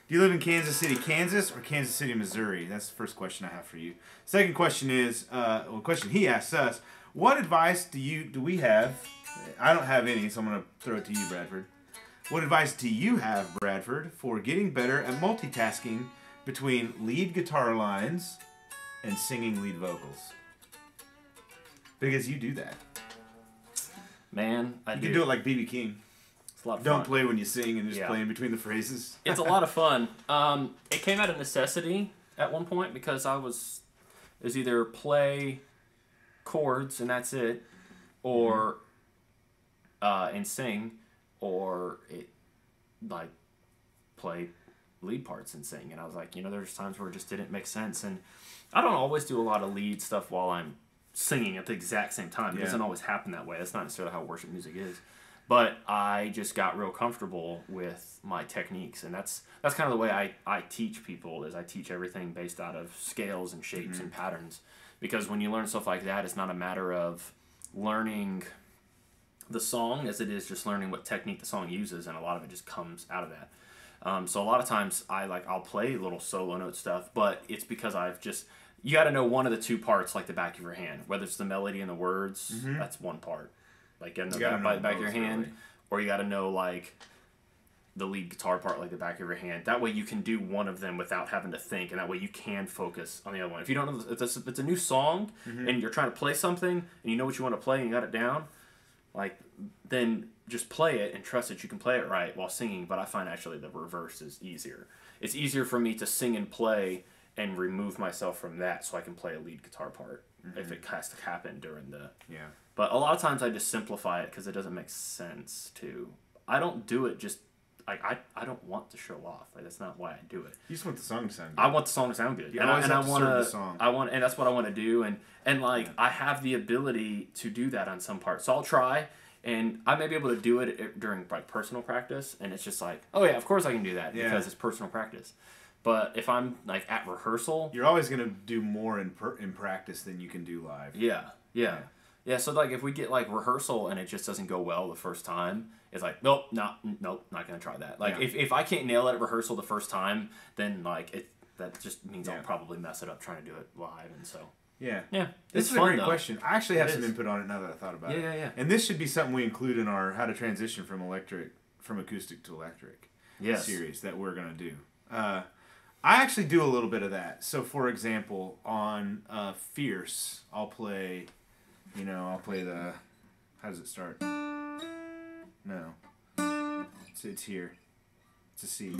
Speaker 1: Do you live in Kansas City, Kansas, or Kansas City, Missouri? That's the first question I have for you. Second question is, question he asks us: what advice do we have? I don't have any, so I'm gonna throw it to you, Bradford. What advice do you have, Bradford, for getting better at multitasking between lead guitar lines and singing lead vocals? Because you do that.
Speaker 2: Man,
Speaker 1: You can do it like B.B. King.
Speaker 2: It's a lot of
Speaker 1: Don't
Speaker 2: fun.
Speaker 1: play when you sing and just play in between the phrases.
Speaker 2: It's a lot of fun. It came out of necessity at one point because it was either play chords and that's it, or and sing, or it like play lead parts and sing. And I was like, there's times where it just didn't make sense. And I don't always do a lot of lead stuff while I'm singing at the exact same time. It doesn't always happen that way. That's not necessarily how worship music is. But I just got real comfortable with my techniques, and that's kind of the way I teach people. Is I teach everything based out of scales and shapes and patterns, because when you learn stuff like that, it's not a matter of learning the song as it is just learning what technique the song uses, and a lot of it just comes out of that. So a lot of times I'll play little solo note stuff, but it's because you got to know one of the two parts like the back of your hand, whether it's the melody and the words. That's one part. Like getting that by the back of your hand, really. Or you got to know like the lead guitar part like the back of your hand. That way you can do one of them without having to think, and that way you can focus on the other one. If you don't know, if it's a new song and you're trying to play something and you know what you want to play and you got it down, like then just play it and trust that you can play it right while singing. But I find actually the reverse is easier. It's easier for me to sing and play and remove myself from that so I can play a lead guitar part if it has to happen during the...
Speaker 1: Yeah.
Speaker 2: But a lot of times I just simplify it because it doesn't make sense to... I don't do it just... Like, I don't want to show off. Like, that's not why I do it.
Speaker 1: You just want the song to sound good.
Speaker 2: I want the song to sound good.
Speaker 1: You always have to serve the song.
Speaker 2: And that's what I want to do. And I have the ability to do that on some parts. So I'll try, and I may be able to do it during, like, personal practice. And it's just like, oh, yeah, of course I can do that because it's personal practice. But if I'm, like, at rehearsal... You're
Speaker 1: always going to do more in practice than you can do live.
Speaker 2: Yeah, so, like, if we get, like, rehearsal and it just doesn't go well the first time, it's like, nope, not going to try that. Like, if I can't nail it at rehearsal the first time, then, like, that just means I'll probably mess it up trying to do it live, and so...
Speaker 1: Yeah.
Speaker 2: This
Speaker 1: is a great question. I actually have some input on it now that I thought about it.
Speaker 2: Yeah.
Speaker 1: And this should be something we include in our How to Transition from Acoustic to Electric series that we're going to do. I actually do a little bit of that. So, for example, on Fierce, I'll play the... How does it start? No. It's here. It's a C.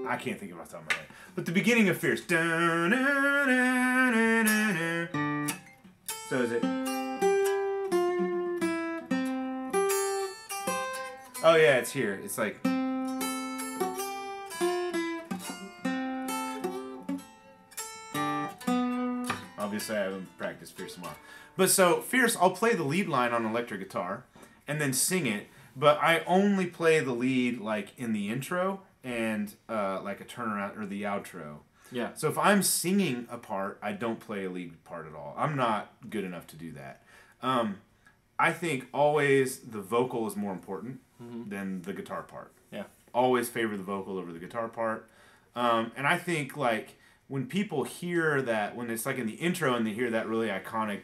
Speaker 1: I can't think of it off the top of my head. But the beginning of Fierce. So is it... Oh, yeah, it's here. It's like... Obviously, I haven't practiced Fierce in a while. But so, Fierce, I'll play the lead line on electric guitar and then sing it, but I only play the lead, like, in the intro and like a turnaround or the outro.
Speaker 2: Yeah.
Speaker 1: So if I'm singing a part, I don't play a lead part at all. I'm not good enough to do that. I think always the vocal is more important than the guitar part.
Speaker 2: Yeah.
Speaker 1: Always favor the vocal over the guitar part. And I think like when people hear that, when it's like in the intro and they hear that really iconic,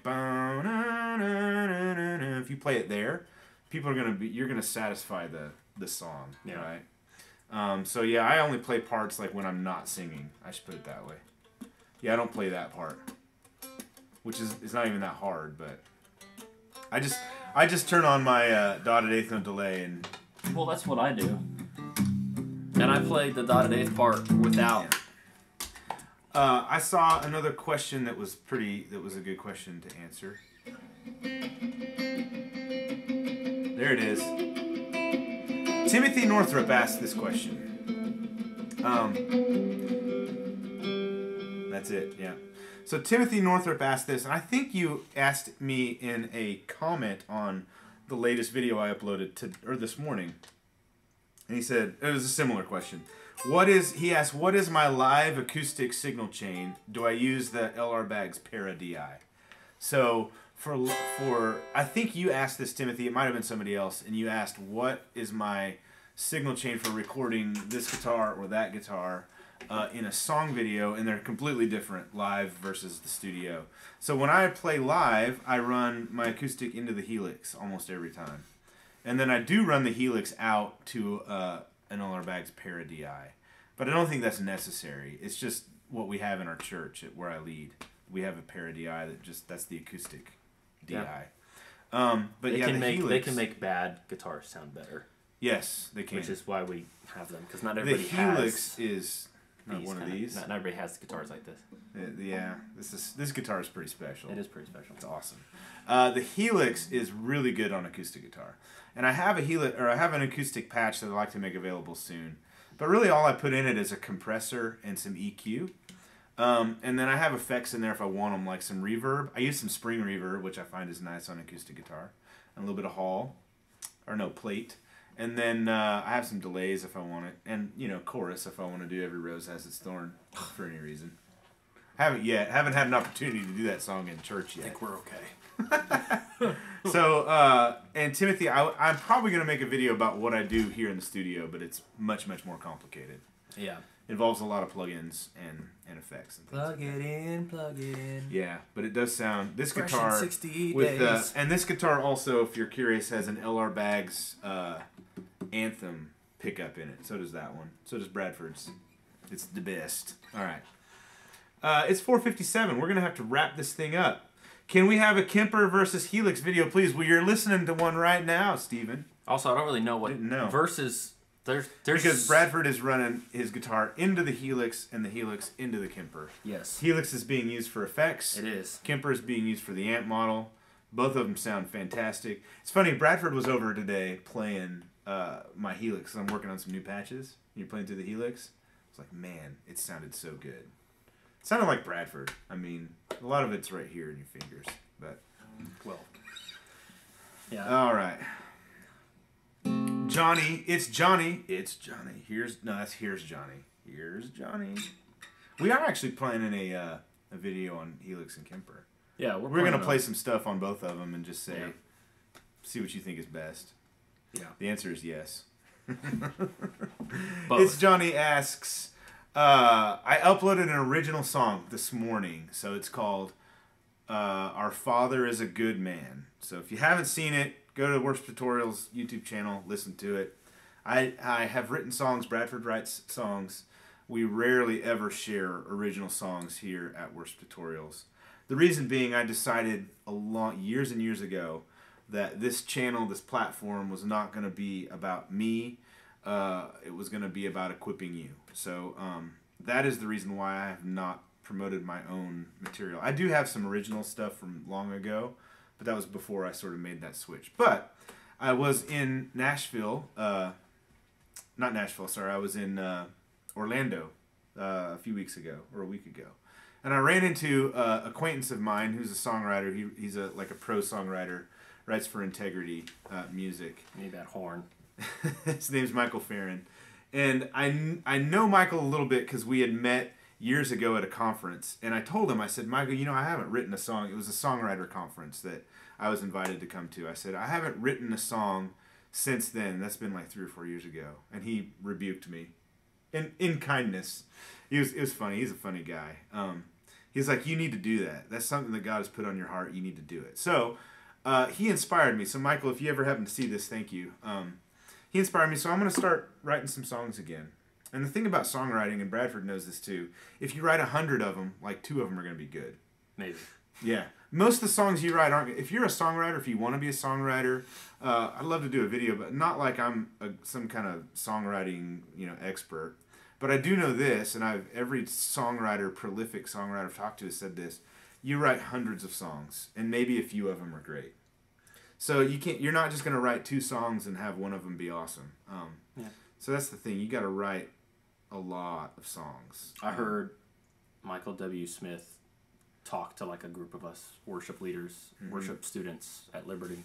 Speaker 1: if you play it there, people are you're gonna satisfy the song, right? So yeah, I only play parts like when I'm not singing. I should put it that way. Yeah, I don't play that part, which is it's not even that hard, but I just turn on my dotted eighth note delay and.
Speaker 2: Well, that's what I do. And I played the dotted eighth part without.
Speaker 1: Yeah. I saw another question that was a good question to answer. There it is. Timothy Northrup asked this question. That's it, yeah. So Timothy Northrup asked this, and I think you asked me in a comment on the latest video I uploaded this morning. And he said, it was a similar question. He asked, what is my live acoustic signal chain? Do I use the LR Baggs Para DI? So I think you asked this, Timothy, it might have been somebody else, and you asked, what is my signal chain for recording this guitar or that guitar in a song video, and they're completely different, live versus the studio. So when I play live, I run my acoustic into the Helix almost every time. And then I do run the Helix out to an LR Baggs Para DI. But I don't think that's necessary. It's just what we have in our church where I lead. We have a Para DI that's the acoustic DI.
Speaker 2: Yeah.
Speaker 1: But
Speaker 2: they
Speaker 1: yeah,
Speaker 2: Helix, they can make bad guitars sound better.
Speaker 1: Yes, they can.
Speaker 2: Which is why we have them, because not everybody has.
Speaker 1: The Helix is not one of these.
Speaker 2: Not everybody has guitars like this.
Speaker 1: Yeah, this guitar is pretty special.
Speaker 2: It is pretty special.
Speaker 1: It's awesome. The Helix is really good on acoustic guitar, and I have an acoustic patch that I'd like to make available soon. But really, all I put in it is a compressor and some EQ, and then I have effects in there if I want them, like some reverb. I use some spring reverb, which I find is nice on acoustic guitar, and a little bit of plate. And then I have some delays if I want it, and chorus if I want to do Every Rose Has Its Thorn for any reason. Haven't had an opportunity to do that song in church yet.
Speaker 2: I think we're okay.
Speaker 1: So, and Timothy, I'm probably going to make a video about what I do here in the studio, but it's much, much more complicated.
Speaker 2: Yeah.
Speaker 1: Involves a lot of plugins and effects and things.
Speaker 2: Plug it in.
Speaker 1: Yeah, but it does sound this
Speaker 2: Fresh
Speaker 1: guitar
Speaker 2: 60
Speaker 1: with
Speaker 2: days.
Speaker 1: and this guitar also, if you're curious, has an LR Baggs Anthem pickup in it. So does that one. So does Bradford's. It's the best. All right. It's 4:57. We're gonna have to wrap this thing up. Can we have a Kemper versus Helix video, please? Well, you're listening to one right now, Steven.
Speaker 2: Also, I don't really know what versus. There's
Speaker 1: because Bradford is running his guitar into the Helix and the Helix into the Kemper.
Speaker 2: Yes.
Speaker 1: Helix is being used for effects.
Speaker 2: It is.
Speaker 1: Kemper is being used for the amp model. Both of them sound fantastic. It's funny, Bradford was over today playing my Helix. I'm working on some new patches. You're playing through the Helix. It's like, man, it sounded so good. It sounded like Bradford. I mean, a lot of it's right here in your fingers, but
Speaker 2: well, yeah.
Speaker 1: All right. Johnny, it's Johnny. Here's Johnny. Here's Johnny. We are actually planning a video on Helix and Kemper.
Speaker 2: Yeah,
Speaker 1: we're gonna play some stuff on both of them and just say, see what you think is best.
Speaker 2: Yeah.
Speaker 1: The answer is yes.
Speaker 2: Both.
Speaker 1: Johnny asks, I uploaded an original song this morning, so it's called Our Father is a Good Man. So if you haven't seen it, go to Worship Tutorials YouTube channel, listen to it. I have written songs, Bradford writes songs. We rarely ever share original songs here at Worship Tutorials. The reason being, I decided years and years ago that this channel, this platform, was not going to be about me. It was going to be about equipping you. So that is the reason why I have not promoted my own material. I do have some original stuff from long ago, but that was before I sort of made that switch. But I was in Nashville, I was in Orlando a few weeks ago, or a week ago. And I ran into an acquaintance of mine who's a songwriter. He's a pro songwriter, writes for Integrity Music.
Speaker 2: Maybe that horn.
Speaker 1: His name's Michael Farron. And I know Michael a little bit because we had met years ago at a conference. And I told him, I said, Michael, you know, I haven't written a song. It was a songwriter conference that I was invited to come to. I said, I haven't written a song since then. That's been like 3 or 4 years ago. And he rebuked me in kindness. It was funny. He's a funny guy. He's like, you need to do that. That's something that God has put on your heart. You need to do it. So he inspired me. So Michael, if you ever happen to see this, thank you. He inspired me. So I'm going to start writing some songs again. And the thing about songwriting, and Bradford knows this too, if you write 100 of them, like 2 of them are going to be good.
Speaker 2: Maybe.
Speaker 1: Yeah. Most of the songs you write aren't. If you're a songwriter, if you want to be a songwriter, I'd love to do a video, but not like I'm some kind of songwriting, expert. But I do know this, and every songwriter, prolific songwriter I've talked to has said this: you write hundreds of songs, and maybe a few of them are great. So you're not just going to write 2 songs and have one of them be awesome.
Speaker 2: Yeah.
Speaker 1: So that's the thing. You got to write a lot of songs.
Speaker 2: I heard Michael W. Smith talk to like a group of us worship leaders, worship students at Liberty,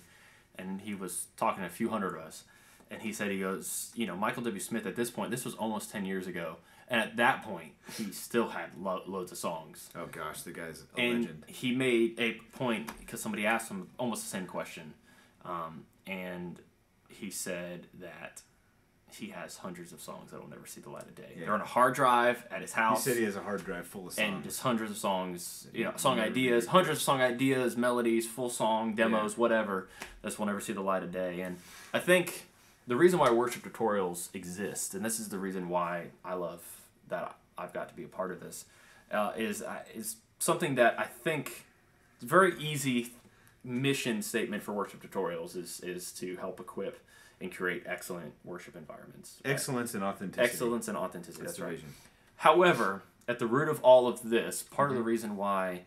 Speaker 2: and he was talking to a few hundred of us, and he said, he goes, Michael W. Smith at this point, this was almost 10 years ago, and at that point he still had loads of songs.
Speaker 1: Oh gosh, the guy's a legend.
Speaker 2: He made a point because somebody asked him almost the same question, and he said that he has hundreds of songs that will never see the light of day. Yeah. They're on a hard drive at his house.
Speaker 1: He said he has a hard drive full of songs.
Speaker 2: And just hundreds of songs, song ideas, hundreds of song ideas, melodies, full song, demos, whatever. This will never see the light of day. And I think the reason why worship tutorials exist, and this is the reason why I love that I've got to be a part of this, is something that I think is a very easy mission statement for worship tutorials is to help equip and create excellent worship environments.
Speaker 1: Excellence and authenticity.
Speaker 2: Excellence and authenticity, that's right.
Speaker 1: Vision.
Speaker 2: However, at the root of all of this, part of the reason why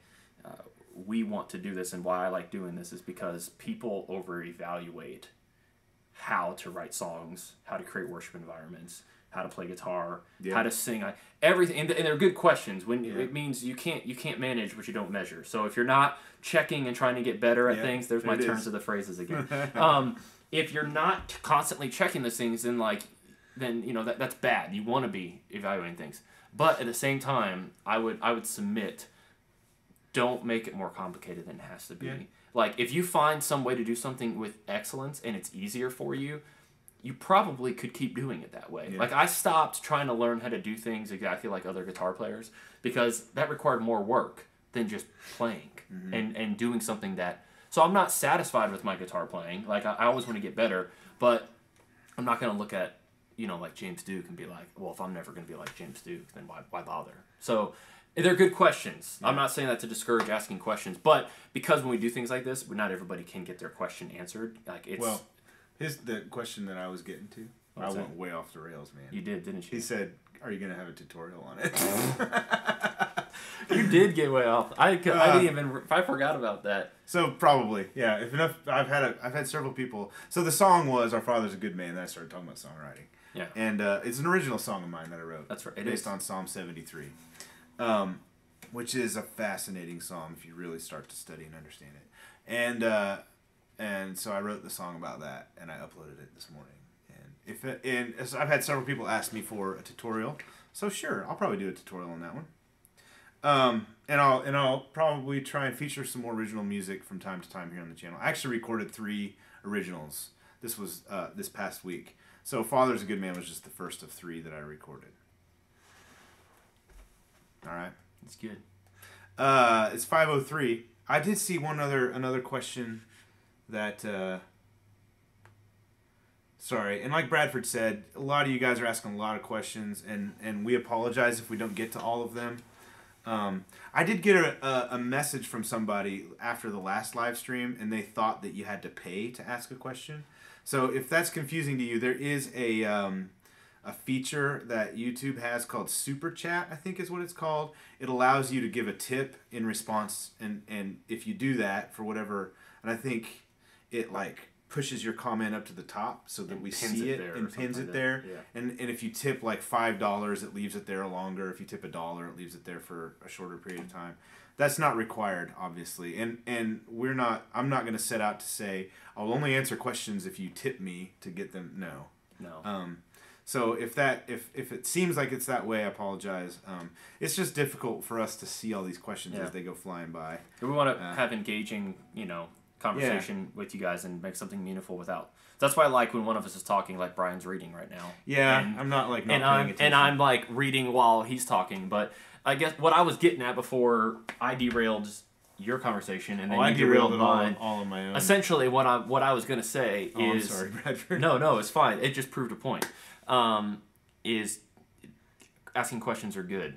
Speaker 2: we want to do this and why I like doing this is because people over-evaluate how to write songs, how to create worship environments, how to play guitar, how to sing, everything. And they're good questions. It means you can't manage what you don't measure. So if you're not checking and trying to get better at things, there's my turns to the phrases again. If you're not constantly checking those things, then that's bad. You want to be evaluating things, but at the same time, I would submit, don't make it more complicated than it has to be. Yeah. Like if you find some way to do something with excellence and it's easier for you, you probably could keep doing it that way. Yeah. Like I stopped trying to learn how to do things exactly like other guitar players because that required more work than just playing and doing something that. So I'm not satisfied with my guitar playing. Like I always want to get better, but I'm not going to look at, like James Duke and be like, well, if I'm never going to be like James Duke, then why bother? So they're good questions. Yeah. I'm not saying that to discourage asking questions, but because when we do things like this, not everybody can get their question answered. Like it's
Speaker 1: here's the question that I was getting to. I went way off the rails, man.
Speaker 2: You did, didn't you?
Speaker 1: He said, "Are you going to have a tutorial on it?"
Speaker 2: You did get way off. I forgot about that.
Speaker 1: So probably, yeah. If enough, I've had several people. So the song was "Our Father's a Good Man." Then I started talking about songwriting.
Speaker 2: Yeah.
Speaker 1: And it's an original song of mine that I wrote.
Speaker 2: That's right.
Speaker 1: Based on Psalm 73, which is a fascinating psalm if you really start to study and understand it. And so I wrote the song about that, and I uploaded it this morning. And so I've had several people ask me for a tutorial. So sure, I'll probably do a tutorial on that one. And I'll probably try and feature some more original music from time to time here on the channel. I actually recorded 3 originals. This was this past week. So Father's a Good Man was just the first of 3 that I recorded. All right.
Speaker 2: That's good.
Speaker 1: It's 5:03. I did see another question that sorry, and like Bradford said, a lot of you guys are asking a lot of questions, and we apologize if we don't get to all of them. I did get a message from somebody after the last live stream, and they thought that you had to pay to ask a question. So if that's confusing to you, there is a feature that YouTube has called Super Chat, I think is what it's called. It allows you to give a tip in response, and if you do that for whatever, and I think it pushes your comment up to the top so that we see it and pins it there. Yeah. And if you tip like $5, it leaves it there longer. If you tip $1, it leaves it there for a shorter period of time. That's not required, obviously. And I'm not going to set out to say I'll only answer questions if you tip me to get them. No. So if it seems like it's that way, I apologize. It's just difficult for us to see all these questions as they go flying by.
Speaker 2: We want to have engaging, conversation with you guys and make something meaningful without. That's why I like when one of us is talking, like Brian's reading right now.
Speaker 1: Yeah, and I'm not like not paying attention.
Speaker 2: And I'm like reading while he's talking. But I guess what I was getting at before I derailed your conversation and then you derailed mine.
Speaker 1: All on my own.
Speaker 2: Essentially, what I was gonna say is.
Speaker 1: I'm sorry, Bradford.
Speaker 2: No, it's fine. It just proved a point. Is asking questions are good,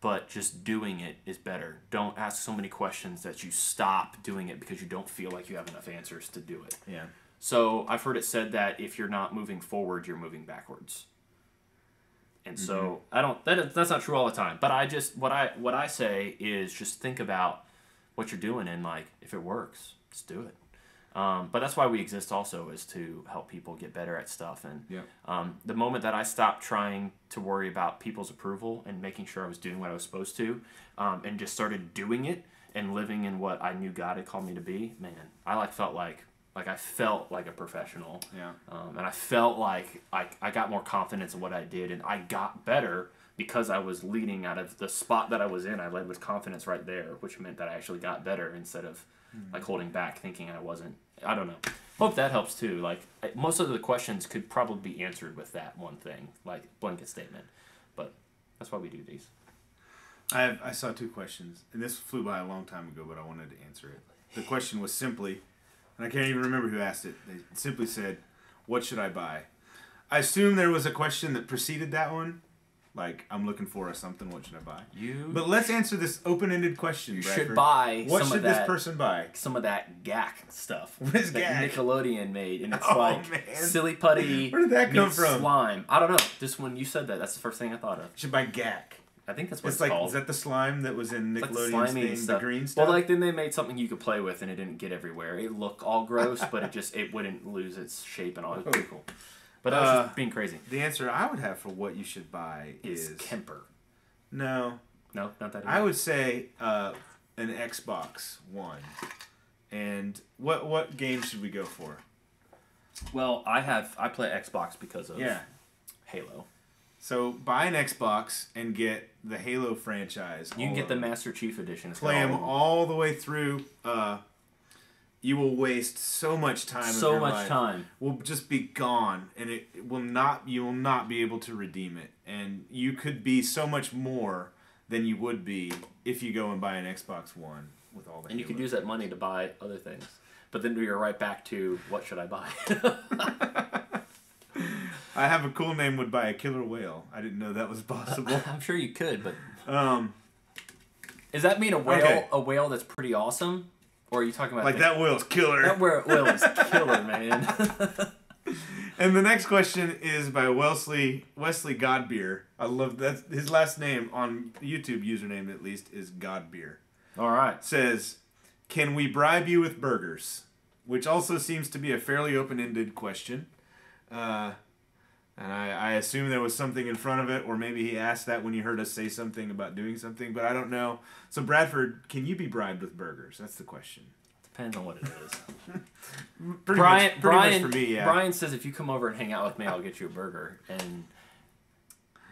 Speaker 2: but just doing it is better. Don't ask so many questions that you stop doing it because you don't feel like you have enough answers to do it.
Speaker 1: Yeah.
Speaker 2: So I've heard it said that if you're not moving forward, you're moving backwards. And so I don't. That's not true all the time. But I just what I say is just think about what you're doing and like if it works, just do it. But that's why we exist also, is to help people get better at stuff. And the moment that I stopped trying to worry about people's approval and making sure I was doing what I was supposed to, and just started doing it and living in what I knew God had called me to be, man, I felt like I felt like a professional.
Speaker 1: Yeah.
Speaker 2: And I felt like I got more confidence in what I did, and I got better because I was leading out of the spot that I was in. I led with confidence right there, which meant that I actually got better instead of like holding back, thinking I wasn't. I don't know. Hope that helps too. Like most of the questions could probably be answered with that one thing, like blanket statement. But that's why we do these.
Speaker 1: I saw 2 questions, and this flew by a long time ago, but I wanted to answer it. The question was simply, and I can't even remember who asked it. They simply said, "What should I buy?" I assume there was a question that preceded that one. Like, I'm looking for something. What should I buy? But let's answer this open-ended question,
Speaker 2: You
Speaker 1: Bradford.
Speaker 2: should buy
Speaker 1: What
Speaker 2: some
Speaker 1: should
Speaker 2: of that,
Speaker 1: this person buy?
Speaker 2: some of that GAC stuff
Speaker 1: What is
Speaker 2: that
Speaker 1: GAC?
Speaker 2: Nickelodeon made, and it's
Speaker 1: Man.
Speaker 2: silly putty.
Speaker 1: Where did that come
Speaker 2: meets
Speaker 1: from?
Speaker 2: Slime. I don't know. Just when you said that, that's the first thing I thought of.
Speaker 1: You should buy GAC.
Speaker 2: I think that's what it's
Speaker 1: like,
Speaker 2: called.
Speaker 1: is that the slime that was in
Speaker 2: It's
Speaker 1: Nickelodeon's
Speaker 2: like the slimy
Speaker 1: thing,
Speaker 2: stuff.
Speaker 1: the green stuff?
Speaker 2: Well, like then they made something you could play with, and it didn't get everywhere. It looked all gross, but it wouldn't lose its shape and all. It was pretty cool. But I was just being crazy.
Speaker 1: The answer I would have for what you should buy is
Speaker 2: Kemper.
Speaker 1: No,
Speaker 2: not that. Either.
Speaker 1: I would say an Xbox One. And what game should we go for?
Speaker 2: Well, I play Xbox because of Halo.
Speaker 1: So buy an Xbox and get the Halo franchise.
Speaker 2: You can get the Master Chief Edition.
Speaker 1: Play them all the way through. You will waste so much time.
Speaker 2: So much time
Speaker 1: will just be gone, and it will not. You will not be able to redeem it, and you could be so much more than you would be if you go and buy an Xbox One with all the.
Speaker 2: And you could use that money to buy other things, but then you're right back to what should I buy?
Speaker 1: I have a cool name. Would buy a killer whale. I didn't know that was possible.
Speaker 2: I'm sure you could, but does that mean a whale? Okay. A whale that's pretty awesome. Or are you talking about
Speaker 1: like that whale's killer?
Speaker 2: That whale is killer, man.
Speaker 1: And the next question is by Wesley Godbeer. I love that. His last name on YouTube username at least is Godbeer.
Speaker 2: All right.
Speaker 1: Says, "Can we bribe you with burgers?" Which also seems to be a fairly open-ended question. And I assume there was something in front of it, or maybe he asked that when he heard us say something about doing something, but I don't know. So, Bradford, can you be bribed with burgers? That's the question.
Speaker 2: Depends on what it is.
Speaker 1: pretty much for me, yeah.
Speaker 2: Brian says if you come over and hang out with me, I'll get you a burger. And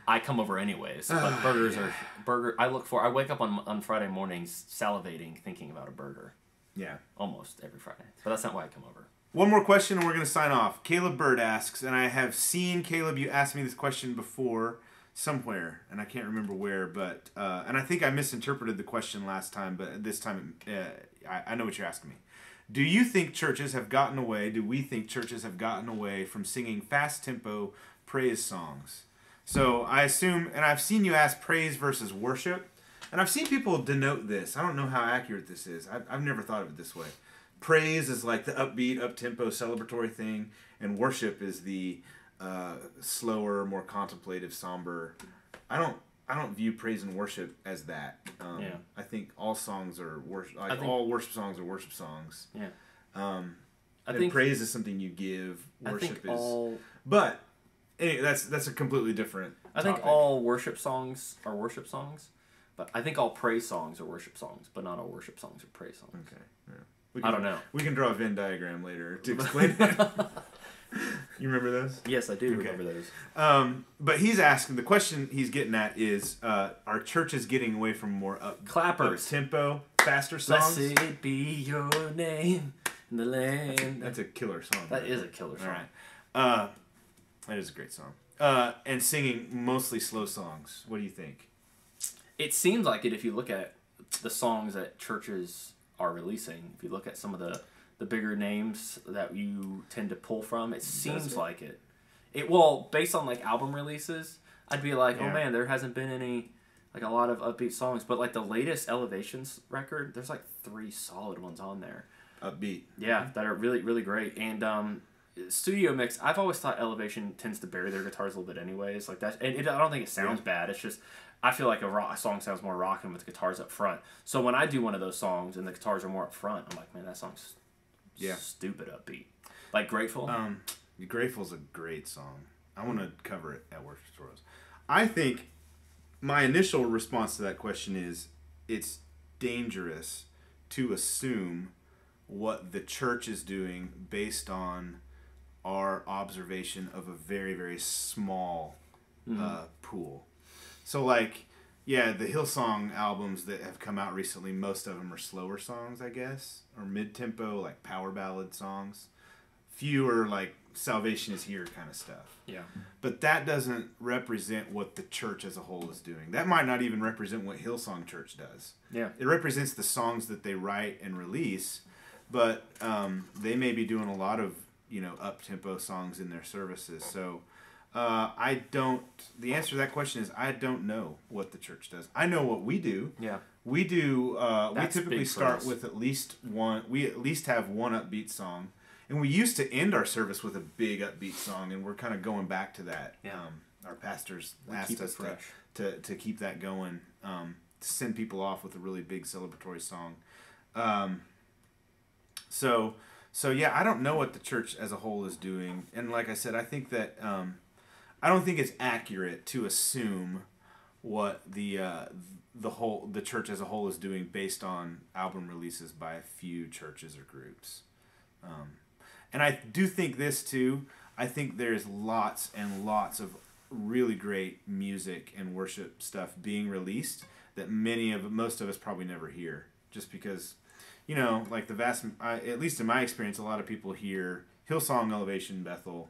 Speaker 2: I come over anyways. But burgers are... I wake up on Friday mornings salivating, thinking about a burger.
Speaker 1: Yeah.
Speaker 2: Almost every Friday. But that's not why I come over.
Speaker 1: One more question and we're going to sign off. Caleb Bird asks, and I have seen, Caleb, you asked me this question before somewhere, and I can't remember where, but, and I think I misinterpreted the question last time, but this time I know what you're asking me. Do we think churches have gotten away from singing fast-tempo praise songs? So I assume, and I've seen you ask praise versus worship, and I've seen people denote this. I don't know how accurate this is. I've never thought of it this way. Praise is like the upbeat, up-tempo, celebratory thing, and worship is the slower, more contemplative, somber. I don't view praise and worship as that. I think all songs are worship. All worship songs are worship songs.
Speaker 2: Yeah.
Speaker 1: I think praise is something you give. Worship is. But anyway, that's a completely different.
Speaker 2: I think all worship songs are worship songs, but I think all praise songs are worship songs, but not all worship songs are praise songs.
Speaker 1: Okay. Yeah.
Speaker 2: I don't know.
Speaker 1: We can draw a Venn diagram later to explain it. You remember those?
Speaker 2: Yes, I do remember those.
Speaker 1: But he's asking, the question he's getting at is, are churches getting away from more
Speaker 2: clappers,
Speaker 1: tempo, faster songs?
Speaker 2: Blessed be your name in the land.
Speaker 1: That's a killer song.
Speaker 2: That is a killer song.
Speaker 1: All right. That is a great song. And singing mostly slow songs. What do you think?
Speaker 2: It seems like it if you look at the songs that churches are releasing. If you look at some of the bigger names that you tend to pull from, it seems like it. Well, based on like album releases, I'd be like, oh man, there hasn't been any, like a lot of upbeat songs. But like the latest Elevations record, there's like 3 solid ones on there.
Speaker 1: Upbeat.
Speaker 2: Yeah, that are really, really great. And studio mix, I've always thought Elevation tends to bury their guitars a little bit anyways. Like that, and I don't think it sounds bad. It's just, I feel like a song sounds more rockin' with the guitars up front. So when I do one of those songs and the guitars are more up front, I'm like, man, that song's stupid upbeat. Like Grateful.
Speaker 1: Grateful's a great song. I want to cover it at Worship Stories. I think my initial response to that question is it's dangerous to assume what the church is doing based on our observation of a very, very small pool. So, like, yeah, the Hillsong albums that have come out recently, most of them are slower songs, I guess, or mid-tempo, like power ballad songs. Fewer, like, Salvation is Here kind of stuff.
Speaker 2: Yeah.
Speaker 1: But that doesn't represent what the church as a whole is doing. That might not even represent what Hillsong Church does.
Speaker 2: Yeah.
Speaker 1: It represents the songs that they write and release, but they may be doing a lot of, up-tempo songs in their services. So the answer to that question is I don't know what the church does. I know what we do.
Speaker 2: Yeah.
Speaker 1: We do, we typically start with at least have one upbeat song. And we used to end our service with a big upbeat song, and we're kind of going back to that.
Speaker 2: Yeah.
Speaker 1: Our pastors asked us to keep that going, to send people off with a really big celebratory song. So yeah, I don't know what the church as a whole is doing, and like I said, I think that I don't think it's accurate to assume what the church as a whole is doing based on album releases by a few churches or groups. And I do think this too. I think there's lots and lots of really great music and worship stuff being released that most of us probably never hear, just because, like at least in my experience, a lot of people hear Hillsong, Elevation, Bethel,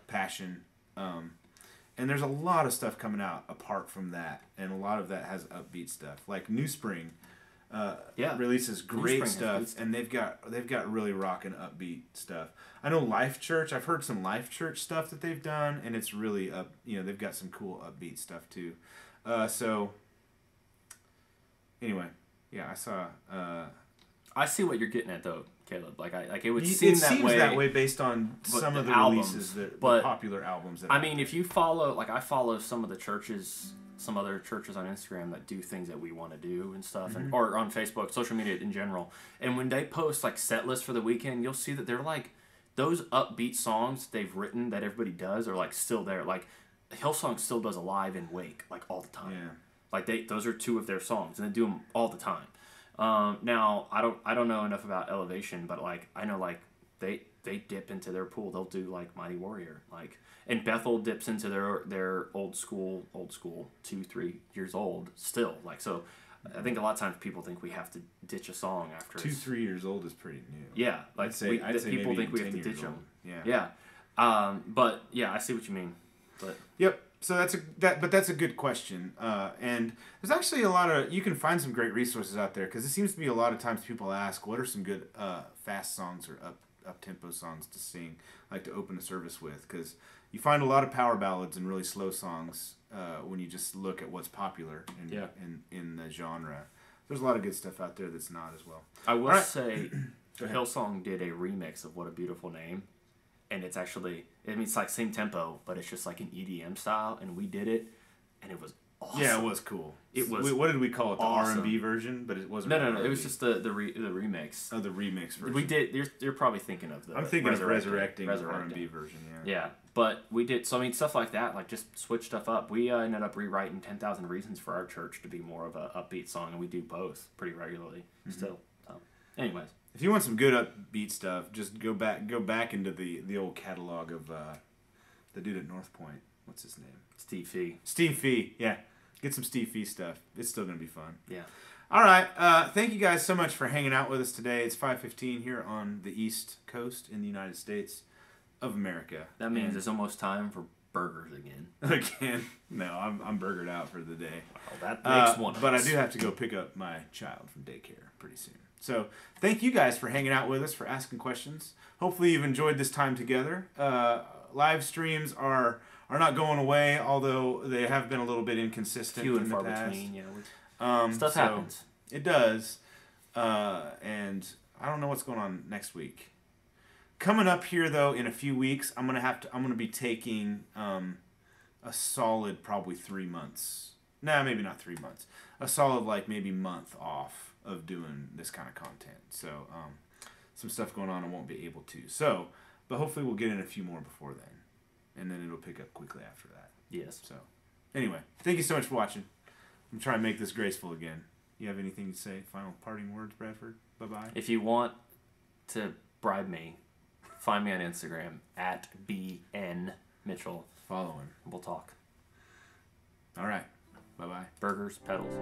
Speaker 1: Passion, and there's a lot of stuff coming out apart from that, and a lot of that has upbeat stuff, like New Spring. Releases great stuff, and they've got really rockin' upbeat stuff. I know Life Church. I've heard some Life Church stuff that they've done, and it's really they've got some cool upbeat stuff too. So anyway, I saw.
Speaker 2: I see what you're getting at though, Caleb. It would
Speaker 1: seem that way based on some of the
Speaker 2: albums,
Speaker 1: releases, the popular albums.
Speaker 2: If you follow, I follow some of the churches. Some other churches on Instagram that do things that we want to do and stuff, or on Facebook, social media in general. And when they post set lists for the weekend, you'll see that they're those upbeat songs they've written that everybody does are still there. Hillsong still does Alive and Wake all the time. Yeah. Those are 2 of their songs, and they do them all the time. Now I don't know enough about Elevation, but I know they dip into their pool. They'll do Mighty Warrior, and Bethel dips into their old school 2-3 years old still. So I think a lot of times people think we have to ditch a song after
Speaker 1: 2-3 years old is pretty new.
Speaker 2: Yeah,
Speaker 1: I'd say
Speaker 2: people think we have to ditch them. Yeah. But yeah, I see what you mean. But
Speaker 1: yep. So that's a good question. And there's actually you can find some great resources out there, because it seems to be a lot of times people ask, what are some good fast songs or up-tempo songs to sing, to open a service with, because you find a lot of power ballads and really slow songs when you just look at what's popular in the genre. There's a lot of good stuff out there that's not as well.
Speaker 2: I will say Hillsong did a remix of What a Beautiful Name, and it's actually, it's same tempo, but it's just an EDM style, and we did it, and it was awesome.
Speaker 1: Yeah, it was cool.
Speaker 2: It was.
Speaker 1: What did we call it? The
Speaker 2: awesome.
Speaker 1: R&B version, but it wasn't.
Speaker 2: No. It was just the remix.
Speaker 1: Oh, the remix version.
Speaker 2: We did. You're probably thinking of the.
Speaker 1: I'm thinking of Resurrecting R&B version.
Speaker 2: Yeah, but we did. So stuff like that, just switch stuff up. We ended up rewriting 10,000 Reasons for our church to be more of a upbeat song, and we do both pretty regularly still. So, anyways.
Speaker 1: If you want some good upbeat stuff, just go back into the old catalog of the dude at North Point. What's his name?
Speaker 2: Steve Fee.
Speaker 1: Steve Fee, yeah. Get some Steve Fee stuff. It's still going to be fun.
Speaker 2: Yeah.
Speaker 1: All right. Thank you guys so much for hanging out with us today. It's 5:15 here on the East Coast in the United States of America.
Speaker 2: That means it's almost time for burgers again.
Speaker 1: Again? No, I'm burgered out for the day.
Speaker 2: Well, that makes one.
Speaker 1: But I do have to go pick up my child from daycare pretty soon. So thank you guys for hanging out with us, for asking questions. Hopefully you've enjoyed this time together. Live streams are not going away, although they have been a little bit inconsistent.
Speaker 2: Few and
Speaker 1: in the
Speaker 2: far
Speaker 1: past.
Speaker 2: between, yeah. Stuff happens.
Speaker 1: It does. And I don't know what's going on next week. Coming up here though, in a few weeks, I'm gonna be taking a solid probably 3 months. Nah, maybe not 3 months. A solid maybe month off of doing this kind of content. So some stuff going on I won't be able to. So, but hopefully we'll get in a few more before then, and then it'll pick up quickly after that.
Speaker 2: Yes.
Speaker 1: So, anyway, thank you so much for watching. I'm trying to make this graceful again. You have anything to say? Final parting words, Bradford? Bye-bye.
Speaker 2: If you want to bribe me, find me on Instagram at BN Mitchell.
Speaker 1: Follow him.
Speaker 2: We'll talk.
Speaker 1: All right. Bye-bye.
Speaker 2: Burgers, pedals.